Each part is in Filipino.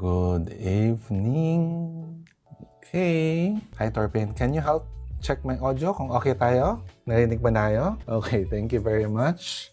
Good evening. Okay. Hi, Torpin. Can you help check my audio kung okay tayo? Narinig ba tayo? Okay, thank you very much.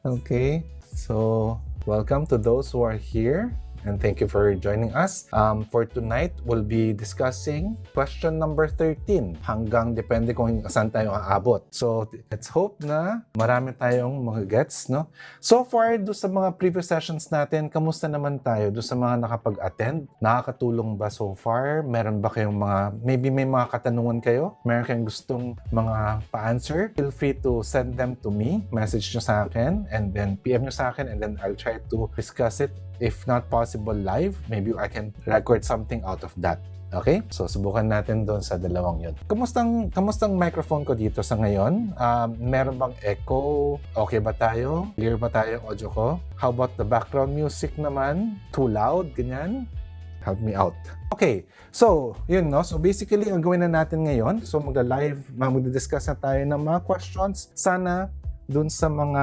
Okay. So, welcome to those who are here. And thank you for joining us. For tonight, we'll be discussing question number 13 hanggang depende kung saan tayo aabot. So, let's hope na marami tayong mga gets, no? So far, do sa mga previous sessions natin, kamusta naman tayo? Do sa mga nakapag-attend? Nakakatulong ba so far? Meron ba kayong maybe may mga katanungan kayo? Meron kayong gustong mga pa-answer? Feel free to send them to me. Message nyo sa akin and then PM nyo sa akin and then I'll try to discuss it. If not possible live, maybe I can record something out of that. Okay? So, subukan natin doon sa dalawang yun. Kamustang microphone ko dito sa ngayon? Meron bang echo? Okay ba tayo? Clear ba tayo yung audio ko? How about the background music naman? Too loud? Ganyan? Help me out. Okay. So, yun, no? So, basically, ang gawin na natin ngayon, so magda-live, magdi-discuss na tayo ng mga questions. Sana dun sa mga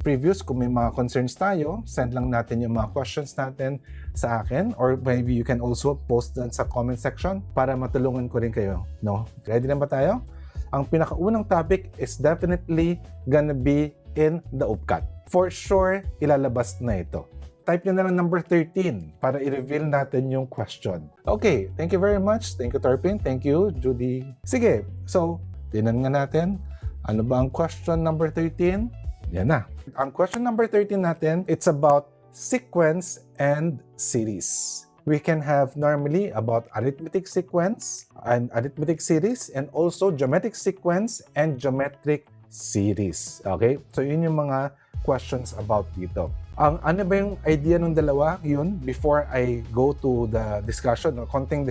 previews, kung may mga concerns tayo, send lang natin yung mga questions natin sa akin or maybe you can also post dun sa comment section para matulungan ko rin kayo. No? Ready na ba tayo? Ang pinakaunang topic is definitely gonna be in the UPCAT. For sure, ilalabas na ito. Type nyo na lang number 13 para i-reveal natin yung question. Okay, thank you very much. Thank you, Torpin. Thank you, Judy. Sige, so, tinan nga natin. Ano ba ang question number 13? Yan na. Ang question number 13 natin, it's about sequence and series. We can have normally about arithmetic sequence and arithmetic series and also geometric sequence and geometric series. Okay? So, yun yung mga questions about dito. Ano ba yung idea ng dalawa? Yun, before I go to the discussion, konting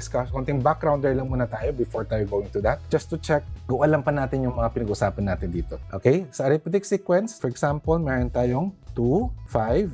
backgrounder lang muna tayo before tayo going to that. Just to check, kung alam pa natin yung mga pinag-usapan natin dito. Okay? Sa arithmetic sequence, for example, meron tayong 2, 5,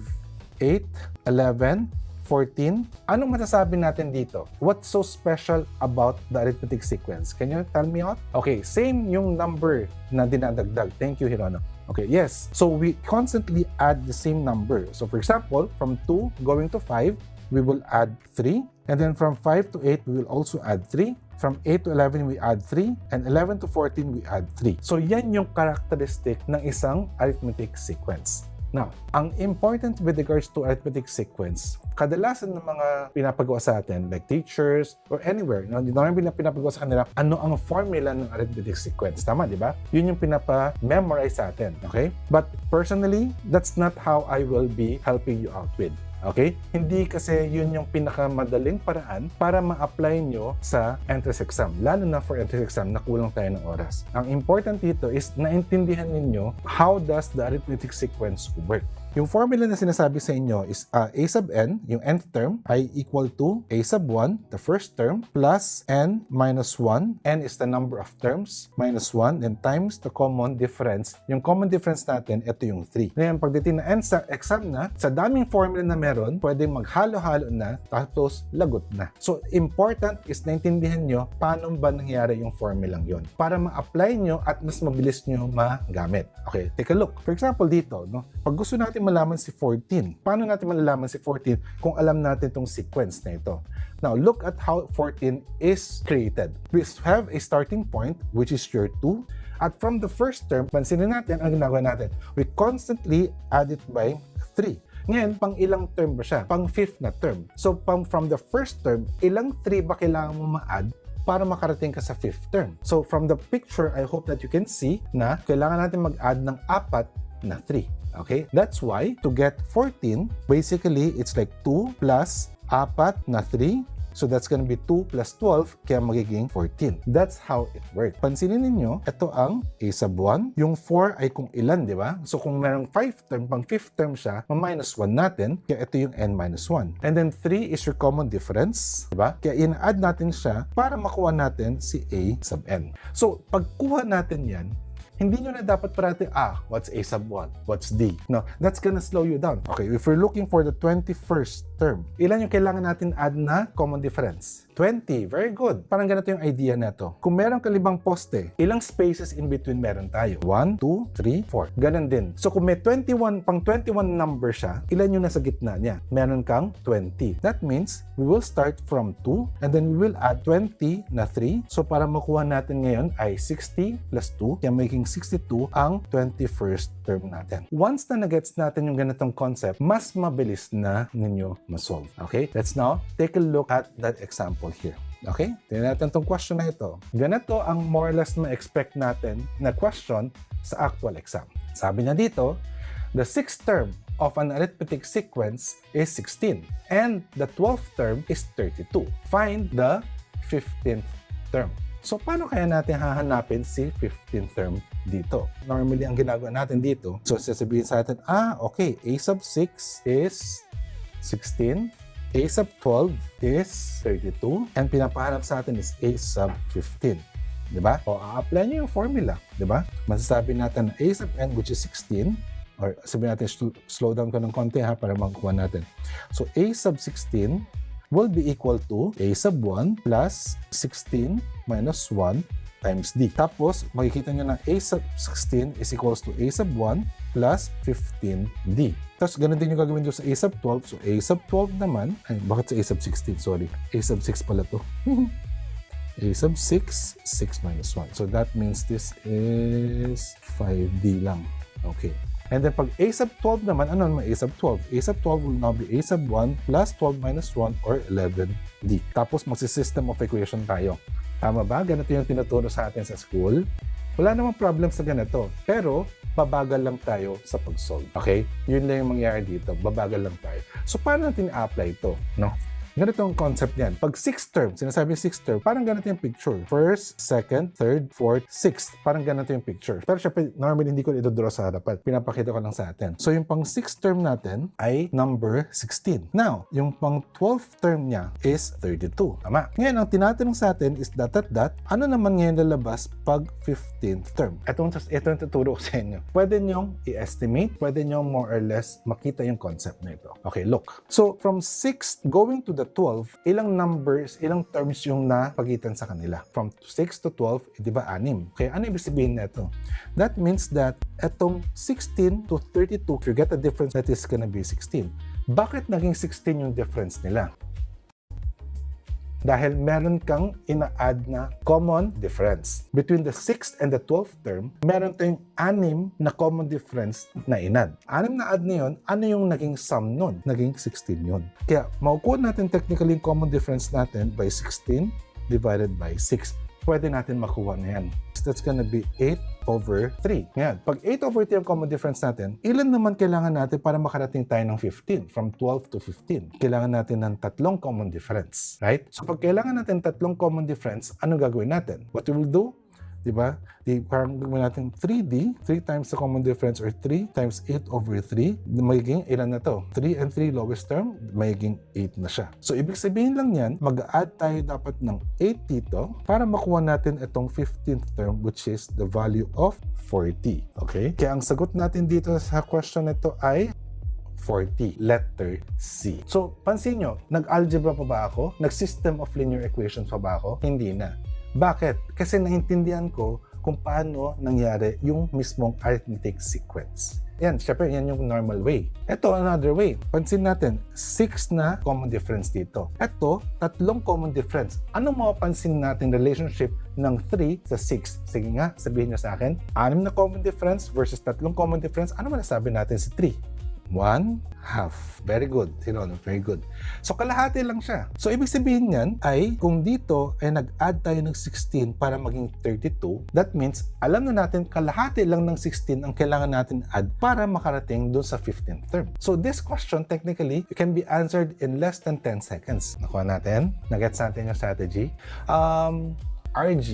8, 11, 14. Anong masasabi natin dito? What's so special about the arithmetic sequence? Can you tell me out? Okay, same yung number na dinadagdag. Thank you, Hirono. Okay, yes. So we constantly add the same number. So for example, from 2 going to 5, we will add 3. And then from 5 to 8, we will also add 3. From 8 to 11, we add 3. And 11 to 14, we add 3. So yan yung characteristic ng isang arithmetic sequence. Now, ang important with regards to arithmetic sequence, kadalasan ng mga pinapagawa sa atin, like teachers or anywhere, normally na pinapagawa sa kanila, ano ang formula ng arithmetic sequence. Tama, di ba? Yun yung pinapa-memorize sa atin, okay? But personally, that's not how I will be helping you out with. Okay? Hindi kasi yun yung pinakamadaling paraan para ma-apply nyo sa entrance exam. Lalo na for entrance exam na kulang tayo ng oras. Ang important dito is naintindihan ninyo how does the arithmetic sequence work. Yung formula na sinasabi sa inyo is a sub n, yung nth term, ay equal to a sub 1, the first term, plus n minus 1. N is the number of terms, minus 1, and times the common difference. Yung common difference natin, ito yung 3. Ngayon, pagdating na n sa exam na, sa daming formula na meron, pwedeng maghalo-halo na, tapos lagot na. So, important is naintindihan nyo paano ba nangyari yung formulang yon para ma-apply nyo at mas mabilis nyo magamit. Okay, take a look. For example, dito, no? Pag gusto natin malaman si 14. Paano natin malalaman si 14 kung alam natin itong sequence na ito? Now, look at how 14 is created. We have a starting point, which is your 2. At from the first term, pansinin natin, ang ginagawa natin, we constantly add it by 3. Ngayon, pang ilang term ba siya? Pang 5th na term. So, from the first term, ilang 3 ba kailangan mo ma-add para makarating ka sa 5th term? So, from the picture, I hope that you can see na kailangan natin mag-add ng 4 na 3. Okay? That's why, to get 14, basically, it's like 2 plus 4 na 3. So, that's gonna be 2 plus 12, kaya magiging 14. That's how it works. Pansinin ninyo, ito ang a sub 1. Yung 4 ay kung ilan, di ba? So, kung merong 5th term, pang 5th term siya, ma-minus 1 natin, kaya ito yung n minus 1. And then 3 is your common difference, di ba? Kaya in-add natin siya para makuha natin si a sub n. So, pagkuha natin yan, hindi nyo na dapat parati, what's a sub 1? What's d? No, that's gonna slow you down. Okay, if we're looking for the 21st term. Ilan yung kailangan natin add na common difference? 20. Very good. Parang ganito yung idea na to. Kung meron ka libang poste, ilang spaces in between meron tayo? 1, 2, 3, 4. Ganon din. So kung may 21, pang 21 number siya, ilan yung nasa gitna niya? Meron kang 20. That means we will start from 2 and then we will add 20 na 3. So para makuha natin ngayon ay 60 plus 2, kaya making 62 ang 21st term natin. Once na nagets natin yung ganitong concept, mas mabilis na ninyo masolve. Okay? Let's now take a look at that example here. Okay? Tingnan natin itong question na ito. Ganito ang more or less ma-expect natin na question sa actual exam. Sabi na dito, the 6th term of an arithmetic sequence is 16 and the 12th term is 32. Find the 15th term. So, paano kaya natin hahanapin si 15th term dito? Normally, ang ginagawa natin dito, so sasabihin sa atin, okay, a sub 6 is 16, a sub 12 is 32, and pinapahanap sa atin is a sub 15. Diba? O, a-apply nyo yung formula. Diba? Masasabi natin na a sub n, which is 16, or sabihin natin, slow down ko ng konti para makuha natin. So, a sub 16 will be equal to a sub 1 plus 16 minus 1 times d. Tapos, makikita nyo na a sub 16 is equals to a sub 1 plus 15d. Tapos, ganun din yung gagawin doon sa a sub 12. So, a sub 12 naman, ay, bakit sa a sub 16? Sorry. A sub 6 pala to. a sub 6, 6 minus 1. So, that means this is 5d lang. Okay. And then pag a sub 12 naman, ano naman a sub 12? A sub 12 will now be a sub 1 plus 12 minus 1 or 11d. Tapos magsi-system of equation tayo. Tama ba? Ganito yung tinuturo sa atin sa school. Wala namang problem sa ganito. Pero, babagal lang tayo sa pag-solve. Okay? Yun lang yung mangyayari dito. Babagal lang tayo. So, paano natin i-apply ito? No? Ganito ang concept niyan. Pag 6th term, sinasabi 6th term, parang ganito yung picture. First, second, third, fourth, sixth. Parang ganito yung picture. Pero syempre, normally hindi ko ito-draw sa harapan. Pinapakita ko lang sa atin. So, yung pang 6th term natin ay number 16. Now, yung pang 12th term niya is 32. Tama. Ngayon, ang tinatanong sa atin is dot, ano naman ngayon lalabas pag 15th term? Ito yung tuturo ko sa inyo. Pwede nyong i-estimate, pwede nyong more or less makita yung concept na ito. Okay, look. So, from 6th going to the 12, ilang numbers, ilang terms yung napagitan sa kanila. From 6 to 12, di ba 6? Kaya ano ibig sabihin na ito? That means that etong 16 to 32, if you get a difference, that is gonna be 16. Bakit naging 16 yung difference nila? Dahil meron kang ina-add na common difference. Between the 6th and the 12th term, meron tayong 6 na common difference na inad. 6 na add na yun, ano yung naging sum nun? Naging 16 yun. Kaya, makukuha natin technically yung common difference natin by 16 divided by 6. Pwede natin makuha na yan. That's gonna be 8 over 3. Ngayon, pag 8 over 3 ang common difference natin, ilan naman kailangan natin para makarating tayo ng 15? From 12 to 15. Kailangan natin ng 3 common difference. Right? So, pag kailangan natin 3 common difference, ano gagawin natin? What we will do? Diba? Parang gawin natin 3D, 3 times the common difference or 3 times 8 over 3, magiging ilan na to? 3 and 3 lowest term, magiging 8 na siya. So, ibig sabihin lang yan, mag-add tayo dapat ng 8 dito para makuha natin itong 15th term which is the value of 40. Okay? Kaya ang sagot natin dito sa question na ito ay 40, letter C. So, pansin nyo, nag-algebra pa ba ako? Nag-system of linear equations pa ba ako? Hindi na. Bakit? Kasi naintindihan ko kung paano nangyari yung mismong arithmetic sequence. Yan, syempre, yan yung normal way. Ito, another way. Pansin natin, 6 na common difference dito. Ito, 3 common difference. Ano mapapansin natin relationship ng 3 sa 6? Sige nga, sabihin nyo sa akin. 6 na common difference versus 3 common difference. Ano masasabi natin sa 3? 1/2. Very good. Very good. So, kalahati lang siya. So, ibig sabihin niyan ay kung dito ay nag-add tayo ng 16 para maging 32, that means alam na natin kalahati lang ng 16 ang kailangan natin add para makarating doon sa 15th term. So, this question technically can be answered in less than 10 seconds. Nakuha natin? Nagets natin yung strategy? RG.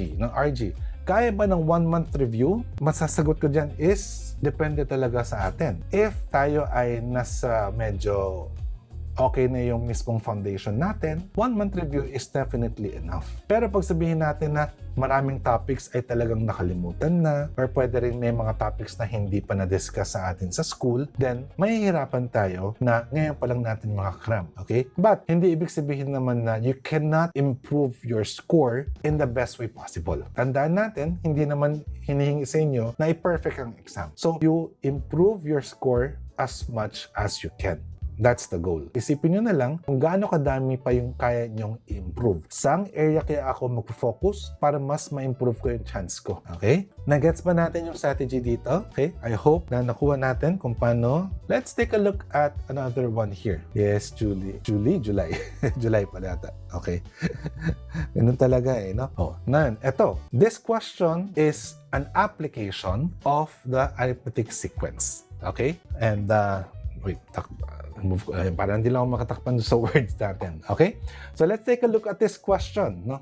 Kaya ba ng 1-month review? Masasagot ko dyan is depende talaga sa atin. If tayo ay nasa medyo okay na yung mismong foundation natin, 1 month review is definitely enough. Pero pag sabihin natin na maraming topics ay talagang nakalimutan na, or pwede rin may mga topics na hindi pa na-discuss sa atin sa school, then mahihirapan tayo na ngayon pa lang natin makakram. Okay? But hindi ibig sabihin naman na you cannot improve your score in the best way possible. Tandaan natin, hindi naman hinihingi sa inyo na i-perfect ang exam. So, you improve your score as much as you can. That's the goal. Isipin nyo na lang kung gaano kadami pa yung kaya nyong i-improve. Saang area kaya ako mag-focus para mas ma-improve ko yung chance ko. Okay? Nagets ba natin yung strategy dito? Okay? I hope na nakuha natin kung paano. Let's take a look at another one here. Yes, July. July pala ata. Okay. Ganun talaga eh, no? Oh, nan. Eto. This question is an application of the arithmetic sequence. Okay? And, wait, parang hindi lang ako makatakpan sa words natin. Okay? So let's take a look at this question. No?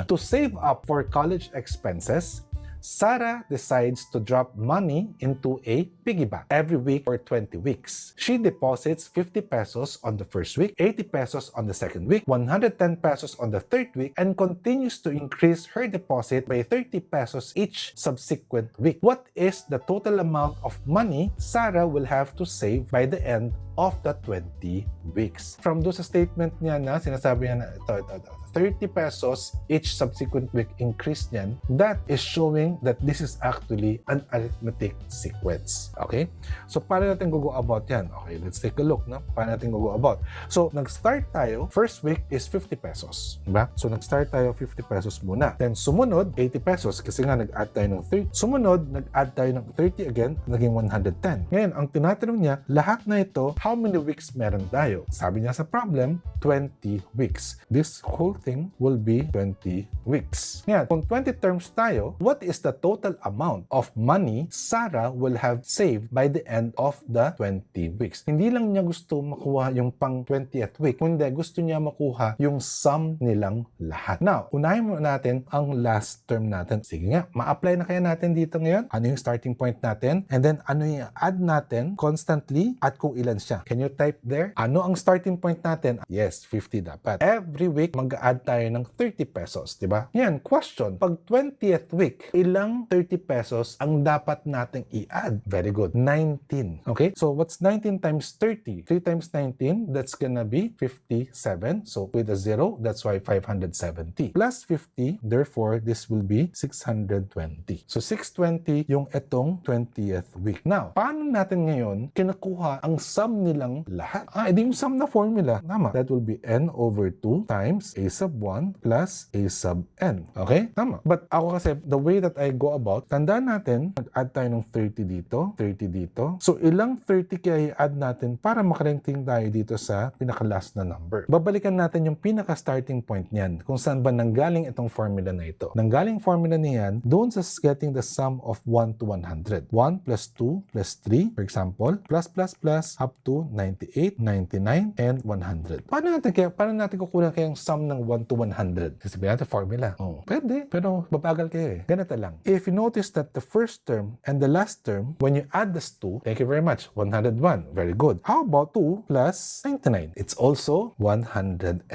To save up for college expenses, Sarah decides to drop money into a piggy bank every week for 20 weeks. She deposits 50 pesos on the first week, 80 pesos on the second week, 110 pesos on the third week, and continues to increase her deposit by 30 pesos each subsequent week. What is the total amount of money Sarah will have to save by the end of the 20 weeks? From do sa statement niya na sinasabi niya na ito. 30 pesos each subsequent week increase niyan, that is showing that this is actually an arithmetic sequence. Okay? So, paano natin go about yan? Okay, let's take a look. No? Paano natin go about? So, nag-start tayo, first week is 50 pesos. Diba? So, nag-start tayo 50 pesos muna. Then, sumunod, 80 pesos kasi nga nag-add tayo ng 30. Sumunod, nag-add tayo ng 30 again, naging 110. Ngayon, ang tinatanong niya, lahat na ito, how many weeks meron tayo? Sabi niya sa problem, 20 weeks. This whole thing will be 20 weeks. Ngayon, kung 20 terms tayo, what is the total amount of money Sarah will have saved by the end of the 20 weeks? Hindi lang niya gusto makuha yung pang 20th week, kundi gusto niya makuha yung sum nilang lahat. Now, unahin mo natin ang last term natin. Sige nga, ma-apply na kaya natin dito ngayon? Ano yung starting point natin? And then, ano yung add natin constantly at kung ilan siya? Can you type there? Ano ang starting point natin? Yes, 50 dapat. Every week, mag-add tayo ng 30 pesos, di ba? Yan, question. Pag 20th week, ilang 30 pesos ang dapat nating i-add? Very good. 19. Okay? So, what's 19 times 30? 3 times 19, that's gonna be 57. So, with a 0, that's why 570. Plus 50, therefore, this will be 620. So, 620 yung etong 20th week. Now, paano natin ngayon kinukuha ang sum nilang lahat? Edi yung sum na formula. Tama. That will be n over 2 times a sub 1 plus a sub n. Okay? Tama. But ako kasi, the way that I go about, tandaan natin, mag-add tayo ng 30 dito, 30 dito. So, ilang 30 kaya i-add natin para makarenting tayo dito sa pinaka-last na number. Babalikan natin yung pinaka-starting point niyan, kung saan ba nanggaling itong formula na ito. Nanggaling formula niyan, doon sa getting the sum of 1 to 100. 1 plus 2 plus 3, for example, plus up to 98, 99, and 100. Paano natin kukuha kayang sum ng 1 to 100? Kasi sabihin natin formula. Pwede, pero babagal kayo eh. Ganito lang. If you notice that the first term and the last term, when you add this 2, thank you very much, 101. Very good. How about 2 plus 99? It's also 101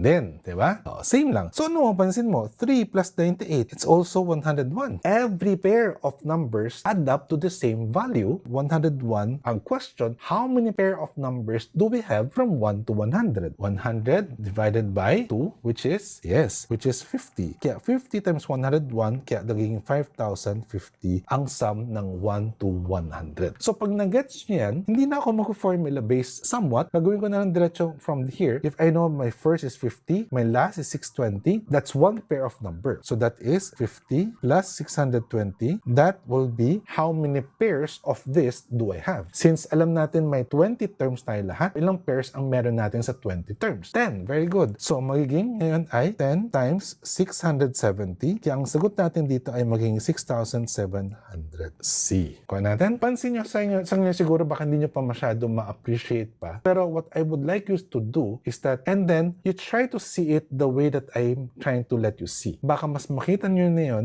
din. Diba? Same lang. So, ano mapansin mo? 3 plus 98, it's also 101. Every pair of numbers add up to the same value, 101. Ang question, how many pair of numbers do we have from 1 to 100? 100 divided by 2, which is 50. Kaya 50 times 101, kaya naging 5,050 ang sum ng 1 to 100. So pag nag-gets nyo yan, hindi na ako mag-formula based somewhat. Gagawin ko na lang diretso from here. If I know my first is 50, my last is 620, that's one pair of number. So that is 50 plus 620. That will be how many pairs of this do I have? Since alam natin may 20 terms tayo lahat, ilang pairs ang meron natin sa 20 terms? 10. Very good. So magiging ngayon ay 10 times 670. Kaya ang sagot natin dito ay maging 6,700. C. Kuha natin. Pansin nyo sa inyo siguro baka hindi nyo pa masyado ma-appreciate pa. Pero what I would like you to do is that, and then you try to see it the way that I'm trying to let you see. Baka mas makita nyo na yun,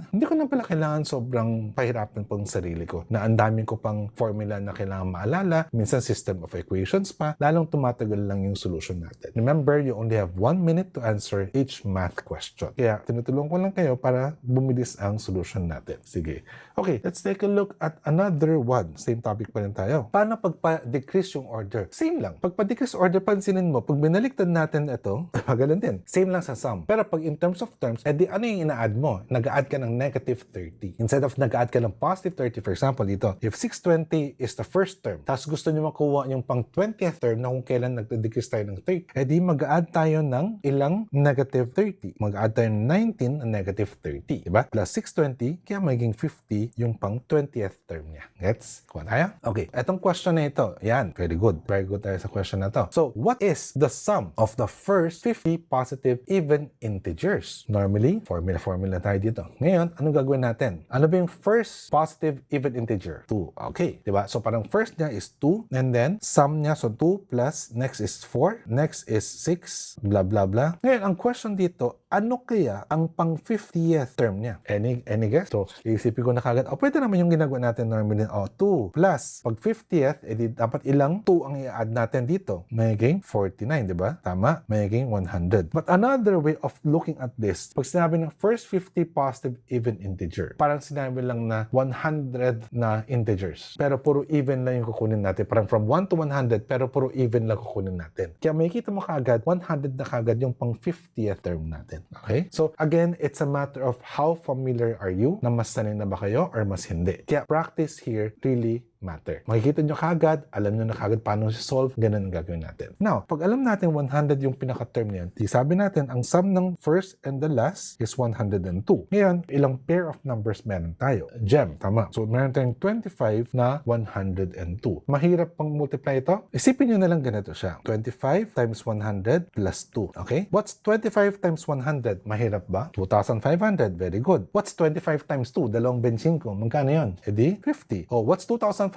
hindi ko na pala kailangan sobrang pahirapan pang sarili ko. Na ang daming ko pang formula na kailangan maalala, minsan system of equations pa, lalong tumatagal lang yung solution natin. Remember, you only have 1 minute to answer each math question. Kaya tinutulungan ko lang kayo para bumilis ang solution natin. Sige. Okay, let's take a look at another one. Same topic pa rin tayo. Paano pagpa-decrease yung order? Same lang. Pagpa-decrease order, pansinin mo, pag binaliktad natin ito, magalan din. Same lang sa sum. Pero pag in terms of terms, edi ano yung ina-add mo? Nag-add ka ng negative 30. Instead of nag-add ka ng positive 30, for example, dito, if 620 is the first term, tapos gusto nyo makuha yung pang 20th term na kung kailan nag-decrease tayo ng 30, edi mag-add tayo ng ilang negative 30. Mag-add tayo ng 19 na negative 30. Diba? Plus 620, kaya magiging 50 yung pang 20th term niya. Gets? Kuha tayo? Okay. Etong question na ito, yan. Very good. Very good tayo sa question na to. So, what is the sum of the first 50 positive even integers? Normally, formula tayo dito. Ngayon, anong gagawin natin? Ano ba yung first positive even integer? 2. Okay. Diba? So, parang first niya is 2, and then sum niya, so 2 plus, next is 4, next is 6, blah, blah, blah. Ngayon, ang question dito, ano kaya ang pang 50th term niya? Any guess? So, iisipin ko na kagad, pwede naman yung ginagawa natin normally, 2 plus, pag 50th, edi dapat ilang 2 ang i-add natin dito? Magiging 49, di ba? Tama, magiging 100. But another way of looking at this, pag sinabi ng first 50 positive even integer, parang sinabi lang na 100 na integers. Pero puro even lang yung kukunin natin. Parang from 1 to 100, pero puro even lang kukunin natin. Kaya makikita mo kagad, 100 na kagad yung pang 50th term natin. Okay? So, again, it's a matter of how familiar are you, na mas sanay na ba kayo or mas hindi. Kaya practice here really matter. Makikita nyo kagad, alam nyo na kagad paano si-solve, ganun ang gagawin natin. Now, pag alam natin 100 yung pinaka-term niyan, sabi natin, ang sum ng first and the last is 102. Ngayon, ilang pair of numbers meron tayo? Gem, tama. So, meron tayong 25 na 102. Mahirap pang multiply ito? Isipin nyo na lang ganito siya. 25 times 100 plus 2. Okay? What's 25 times 100? Mahirap ba? 2,500. Very good. What's 25 times 2? 25. Magkano yun? Edi, 50. Oh, what's 2,500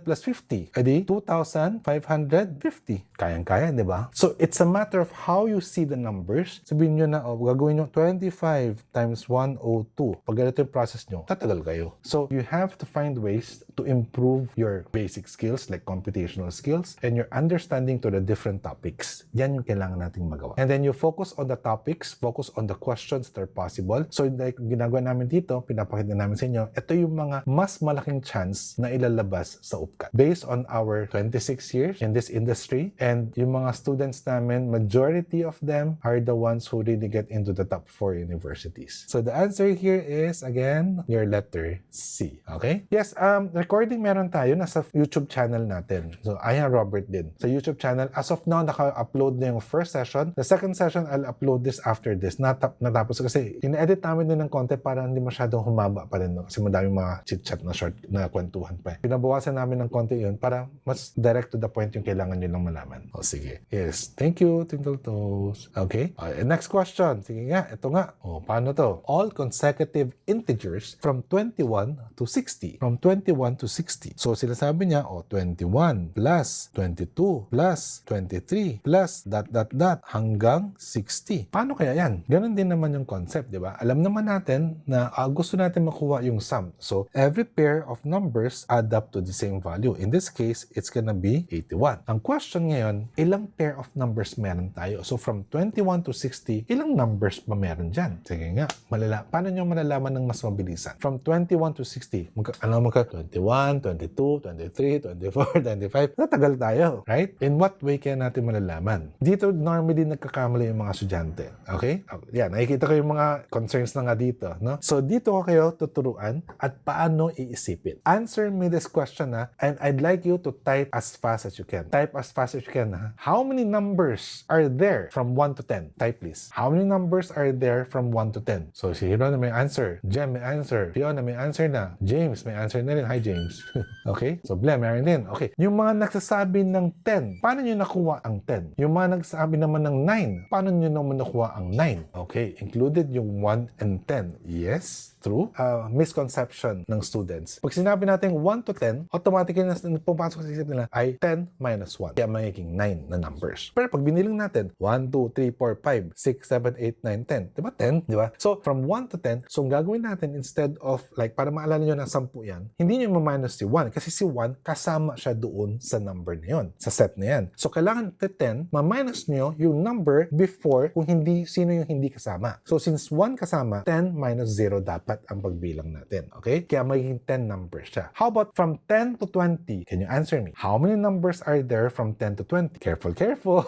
plus 50? Edi, 2,550. Kayang-kaya, di ba? So, it's a matter of how you see the numbers. Sabihin nyo na, gagawin nyo 25 times 102. Pag ganito yung process nyo, tatagal kayo. So, you have to find ways to improve your basic skills like computational skills and your understanding to the different topics. Yan yung kailangan nating magawa. And then you focus on the topics, focus on the questions that are possible. So, like ginagawa namin dito, pinapakita namin sa inyo, ito yung mga mas malaking chance na ilalabas sa UPCAT. Based on our 26 years in this industry, and yung mga students namin, majority of them are the ones who really get into the top 4 universities. So the answer here is, again, your letter C. Okay? Yes, recording meron tayo, nasa YouTube channel natin. So, I am Robert din. Sa YouTube channel, as of now, naka-upload na yung first session. The second session, I'll upload this after this. Natapos kasi, in-edit namin din ng konti para hindi masyadong humaba pa rin. No? Kasi madaming mga chit-chat na short na kwentuhan pa. Pinabawasan namin ng konti yun para mas direct to the point yung kailangan nyo lang malaman. O sige. Yes. Thank you, Twinkle Toes. Okay. Next question. Sige nga. Ito nga. Paano to? All consecutive integers from 21 to 60. From 21 to 60. So, sila sabi niya, 21 plus 22 plus 23 plus ... hanggang 60. Paano kaya yan? Ganon din naman yung concept, di ba? Alam naman natin na gusto natin makuha yung sum. So, every pair of numbers add up to the same value. In this case, it's gonna be 81. Ang question ngayon, ilang pair of numbers meron tayo? So, from 21 to 60, ilang numbers ba meron dyan? Sige nga, paano nyo malalaman ng mas mabilisan? From 21 to 60, 21, 22, 23, 24, 25, natagal tayo, right? In what way kaya natin malalaman? Dito, normally nagkakamali yung mga estudyante. Okay? Yan, nakikita ko yung mga concerns na nga dito, no? So, dito ko kayo tuturuan at paano iisipin. Answer me this question, and I'd like you to type as fast as you can. Type as fast as you can, How many numbers are there from 1 to 10? Type, please. How many numbers are there from 1 to 10? So, si Hiro na may answer. Jem may answer. Fiona may answer na. James may answer na rin. Hi, James. Okay? So, Blem, meron din. Okay. Yung mga nagsasabi ng 10, paano nyo nakuha ang 10? Yung mga nagsasabi naman ng 9, paano nyo naman nakuha ang 9? Okay. Included yung 1 and 10. Yes? true misconception ng students. Pag sinabi natin 1 to 10, automatically na pumapasok sa isip nila ay 10 minus 1. Kaya magiging 9 na numbers. Pero pag binilang natin 1, 2, 3, 4, 5, 6, 7, 8, 9, 10. Diba 10? Diba? So, from 1 to 10, so ang gagawin natin instead of, like, para maalala nyo na 10 yan, hindi nyo ma-minus si 1 kasi si 1 kasama siya doon sa number na yun, sa set na yan. So, kailangan 10, ma-minus nyo yung number before kung hindi, sino yung hindi kasama. So, since 1 kasama, 10 minus 0 dapat ang pagbilang natin. Okay? Kaya magiging 10 numbers siya. How about from 10 to 20? Can you answer me? How many numbers are there from 10 to 20? Careful, careful.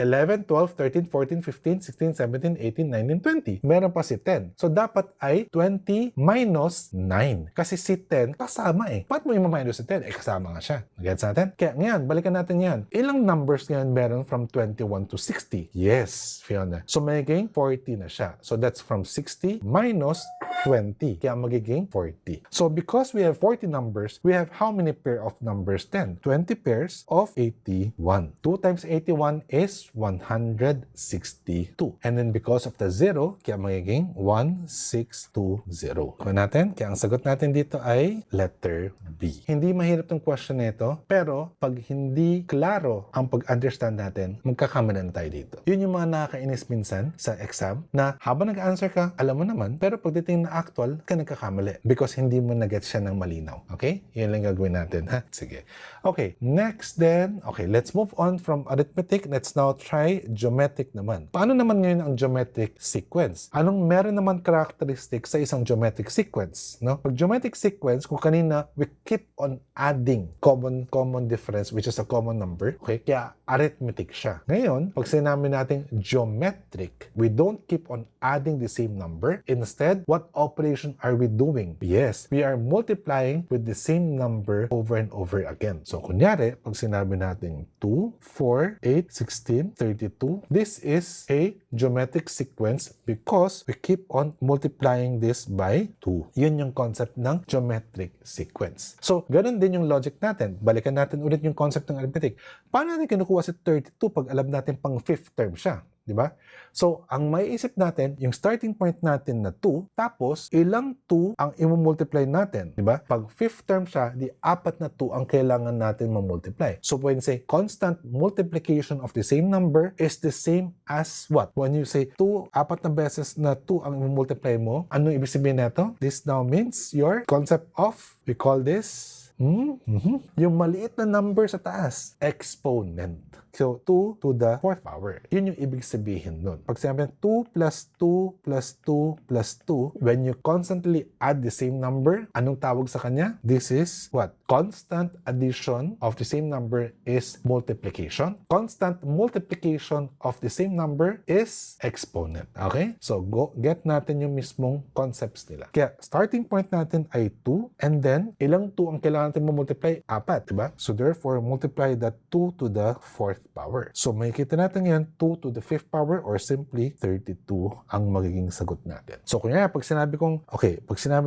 11, 12, 13, 14, 15, 16, 17, 18, 19, 20. Meron pa si 10. So, dapat ay 20 minus 9. Kasi si 10 kasama eh. Ba't mo yung minus si 10? Eh, kasama nga siya. Gets natin? Kaya ngayon, balikan natin yan. Ilang numbers ngayon meron from 21 to 60? Yes, Fiona. So, magiging 40 na siya. So, that's from 60 minus 20. Kaya magiging 40. So, because we have 40 numbers, we have how many pair of numbers then? 20 pairs of 81. 2 times 81 is 162. And then because of the 0, kaya magiging 1620. Kung natin, kaya ang sagot natin dito ay letter B. Hindi mahirap tong question nito, pero pag hindi klaro ang pag-understand natin, magkakamali na tayo dito. Yun yung mga nakakainis minsan sa exam na habang nag-answer ka, alam mo naman, pero pagdating na actual, ka nagkakamali because hindi mo na-get siya ng malinaw. Okay? Yun lang gagawin natin, ha? Sige. Okay, next then, okay, let's move on from arithmetic. Let's now try geometric naman. Paano naman ngayon ang geometric sequence? Anong meron naman characteristic sa isang geometric sequence? No? Pag geometric sequence, kung kanina, we keep on adding common difference, which is a common number. Okay? Kaya arithmetic siya. Ngayon, pag sinabi natin geometric, we don't keep on adding the same number. Instead, what operation are we doing? Yes, we are multiplying with the same number over and over again. So, kunyari, pag sinabi natin 2, 4, 8, 16, 32, this is a geometric sequence because we keep on multiplying this by 2. Yun yung concept ng geometric sequence. So, ganun din yung logic natin. Balikan natin ulit yung concept ng arithmetic. Paano natin kinukuha si 32 pag alam natin pang fifth term siya? Diba? So, ang maiisip natin, yung starting point natin na 2, tapos ilang 2 ang i-multiply natin. Diba? Pag fifth term siya, di apat na 2 ang kailangan natin ma-multiply. So, when you say constant multiplication of the same number is the same as what? When you say 2, apat na beses na 2 ang i-multiply mo, ano ibig sabihin nito? This now means your concept of, we call this, yung maliit na number sa taas, exponent. So, 2 to the 4th power. Yun yung ibig sabihin nun. Pag sinabi 2 plus 2 plus 2 plus 2, when you constantly add the same number, anong tawag sa kanya? This is what? Constant addition of the same number is multiplication. Constant multiplication of the same number is exponent. Okay? So, get natin yung mismong concepts nila. Kaya, starting point natin ay 2, and then, ilang 2 ang kailangan natin multiply? 4, diba? So, therefore, multiply that 2 to the 4th power. So, makikita natin yan, 2 to the 5th power or simply 32 ang magiging sagot natin. So, kunyari, pag sinabi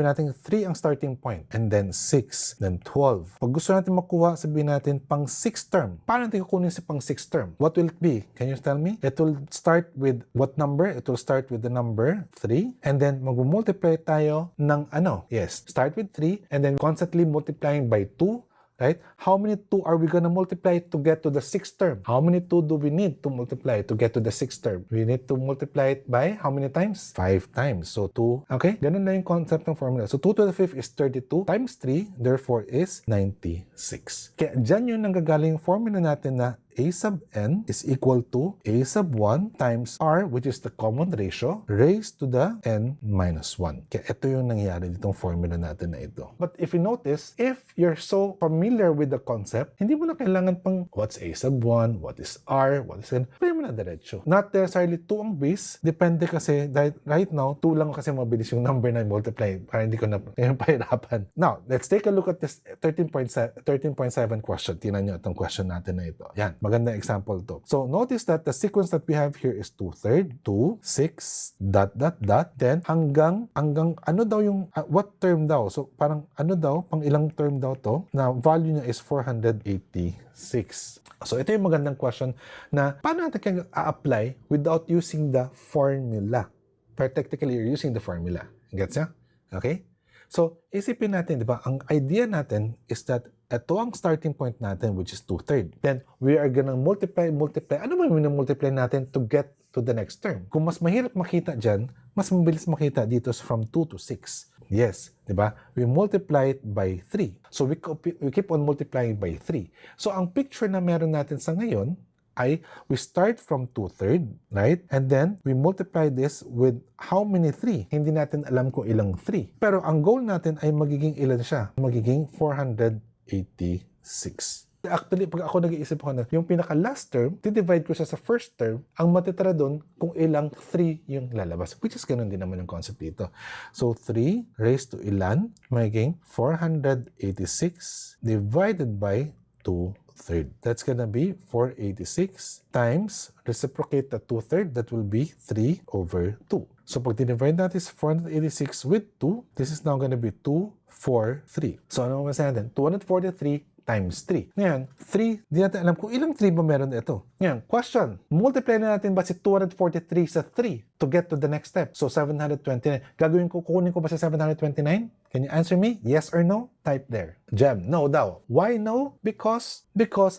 natin 3 ang starting point, and then 6, then 12. Pag gusto natin makuha, sabihin natin pang 6th term. Paano natin kukunin si pang 6th term? What will it be? Can you tell me? It will start with what number? It will start with the number 3, and then mag-multiply tayo ng ano? Yes, start with 3, and then constantly multiplying by 2. Right? How many 2 are we gonna multiply to get to the 6th term? How many 2 do we need to multiply to get to the 6th term? We need to multiply it by how many times? 5 times. So 2. Okay? Ganun na yung concept ng formula. So 2 to the 5th is 32 times 3, therefore is 96. Kaya dyan yun nanggagaling yung formula natin na a sub n is equal to a sub 1 times r, which is the common ratio, raised to the n minus 1. Kaya ito yung nangyayari ditong formula natin na ito. But if you notice, if you're so familiar with the concept, hindi mo na kailangan pang what's a sub 1, what is r, what is n, pwede mo na diretso. Not necessarily 2 ang base, depende kasi, right now, 2 lang kasi mabilis yung number na multiply, para hindi ko na ngayon pahirapan. Now, let's take a look at this 13.7 question. Tingnan nyo itong question natin na ito. Yan. Magandang example to. So, notice that the sequence that we have here is 2/3, 2, 6, ... Then, hanggang ano daw yung, what term daw? So, parang ano daw, pang ilang term daw to, na value niya is 486. So, ito yung magandang question na paano natin a-apply without using the formula? Technically, you're using the formula. Gets ya? Okay? So, isipin natin, di ba, ang idea natin is that ito ang starting point natin, which is 2/3. Then, we are gonna multiply. Ano ba yung multiply natin to get to the next term? Kung mas mahirap makita dyan, mas mabilis makita dito from 2 to 6. Yes, di ba? We multiply it by 3. So, we keep on multiplying by 3. So, ang picture na meron natin sa ngayon ay we start from 2/3, right? And then, we multiply this with how many 3? Hindi natin alam kung ilang 3. Pero ang goal natin ay magiging ilan siya? Magiging 486. Actually, pag ako nag-iisip ko na, yung pinaka-last term, divide ko siya sa first term, ang matitira doon kung ilang 3 yung lalabas. Which is ganun din naman yung concept dito. So, 3 raised to ilan? Magiging 486 divided by 2/3. That's gonna be 486 times, reciprocate the 2/3, that will be 3 over 2. So, pag dinivide natin sa 486 with 2, this is now gonna be 243. So, ano mamas natin? 243 times 3. Ngayon, 3, di natin alam kung ilang 3 ba meron ito. Ngayon, question, multiply na natin ba si 243 sa 3 to get to the next step? So, 729. Kukunin ko ba sa 729? Can you answer me? Yes or no? Type there. Gem, no daw. Why no? Because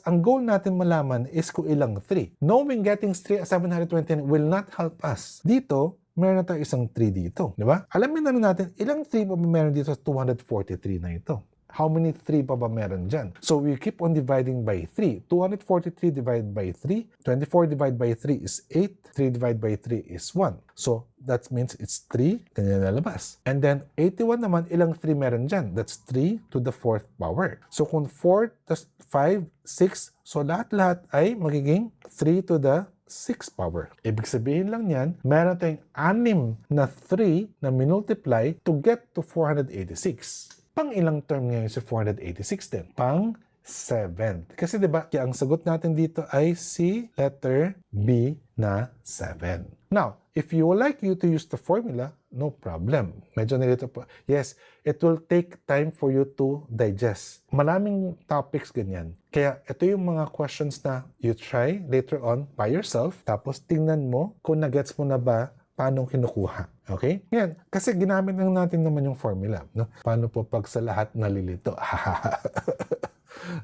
ang goal natin malaman is kung ilang 3. Knowing getting 3 at 729 will not help us. Dito, meron na tayo isang 3 dito. Di ba? Alamin na natin, ilang 3 ba meron dito sa 243 na ito? How many 3 pa ba meron dyan? So, we keep on dividing by 3. 243 divided by 3. 24 divided by 3 is 8. 3 divided by 3 is 1. So, that means it's 3. Ganyan lalabas. And then, 81 naman, ilang 3 meron dyan? That's 3 to the 4th power. So, kung 4 plus 5, 6. So, lahat-lahat ay magiging 3 to the 6th power. Ibig sabihin lang yan, meron tayong 6 na 3 na minultiply to get to 486. Pang ilang term ngayon si 486 din? Pang 7. Kasi diba, ang sagot natin dito ay si letter B na 7. Now, if you would like you to use the formula, no problem. Medyo nilito po. Yes, it will take time for you to digest. Maraming topics ganyan. Kaya ito yung mga questions na you try later on by yourself. Tapos tingnan mo kung nagets mo na ba paano kinukuha. Okay? Yan. Kasi ginamit lang natin naman yung formula. No? Paano po pag sa lahat nalilito?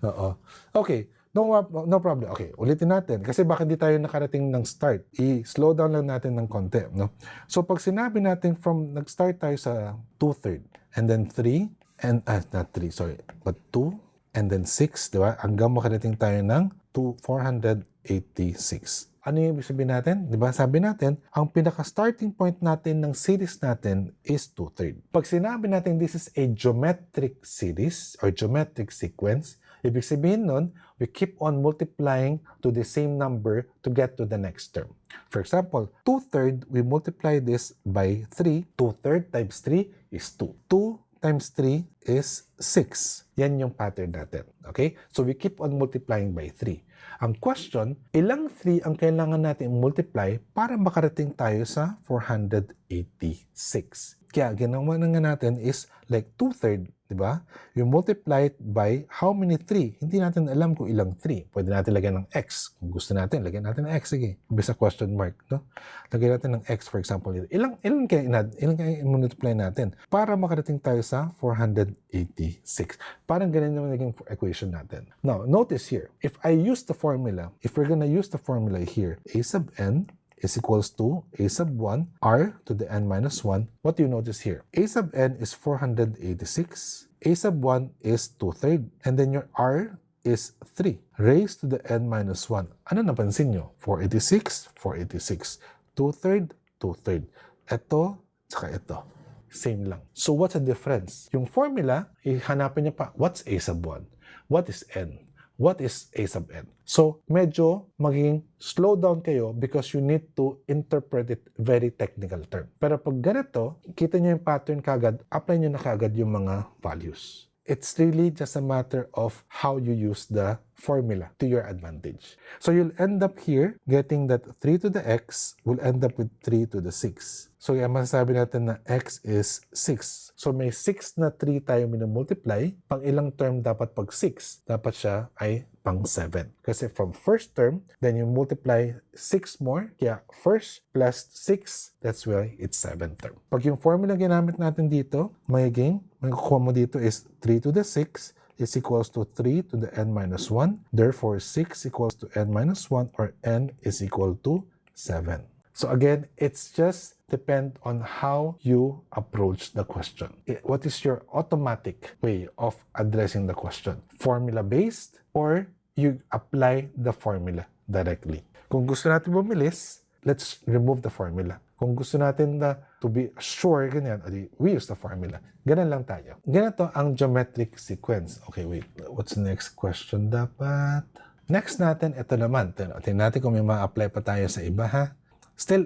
Oo. Okay. No problem. Okay. Ulitin natin. Kasi baka di tayo nakarating ng start. I-slow down lang natin ng konti. No? So, pag sinabi natin nag-start tayo sa 2/3 and then 3 and, not 3, sorry, but 2 and then 6, di ba? Hanggang makarating tayo ng 486. Ano yung ibig sabihin natin? Diba? Sabi natin, ang pinaka-starting point natin ng series natin is 2/3. Pag sinabi natin this is a geometric series or geometric sequence, ibig sabihin nun, we keep on multiplying to the same number to get to the next term. For example, 2/3, we multiply this by 3. 2/3 times 3 is 2. 2 times 3 is 6. Yan yung pattern natin. Okay? So we keep on multiplying by 3. Ang question, ilang 3 ang kailangan natin multiply para makarating tayo sa 486? Kaya ginawa na nga natin is like 2/3, di ba? You multiply it by how many 3? Hindi natin alam kung ilang 3. Pwede natin lagyan ng x. Kung gusto natin, lagyan natin ng x. Sige, bisa question mark, no? Lagyan natin ng x, for example. Ilang kaya multiply natin para makarating tayo sa 486? Parang ganun naman naging equation natin. Now, notice here, if I use the formula, if we're gonna use the formula here, a sub n is equals to a sub 1 r to the n minus 1. What do you notice here? A sub n is 486. A sub 1 is 2/3. And then your r is 3 raised to the n minus 1. Ano napansin nyo? 486, 486. 2/3, 2/3. Ito, tsaka ito. Same lang. So what's the difference? Yung formula, hanapin niya pa, what's a sub 1? What is n? What is a sub n? So, medyo magiging slow down kayo because you need to interpret it very technical term. Pero pag ganito, kita nyo yung pattern kagad, apply nyo na kagad yung mga values. it's really just a matter of how you use the formula to your advantage. So you'll end up here getting that 3 to the x will end up with 3 to the 6. So yung masasabi natin na x is 6. So may 6 na 3 tayo minumultiply. Pang ilang term dapat pag 6? Dapat siya ay pang 7. Kasi from first term, then you multiply 6 more. Kaya first plus 6, that's why it's 7th term. Pag yung formula ginamit natin dito, magiging, kukuha mo dito is 3 to the 6 is equals to 3 to the n minus 1. Therefore, 6 equals to n minus 1 or n is equal to 7. So again, it's just depend on how you approach the question. What is your automatic way of addressing the question? Formula-based or you apply the formula directly? Kung gusto natin bumilis, let's remove the formula. Kung gusto natin na to be sure, ganyan, we use the formula. Ganun lang tayo. Ganito ang geometric sequence. Okay, wait. What's the next question dapat? Next natin, ito naman. Tingnan natin kung may ma-apply pa tayo sa iba, ha?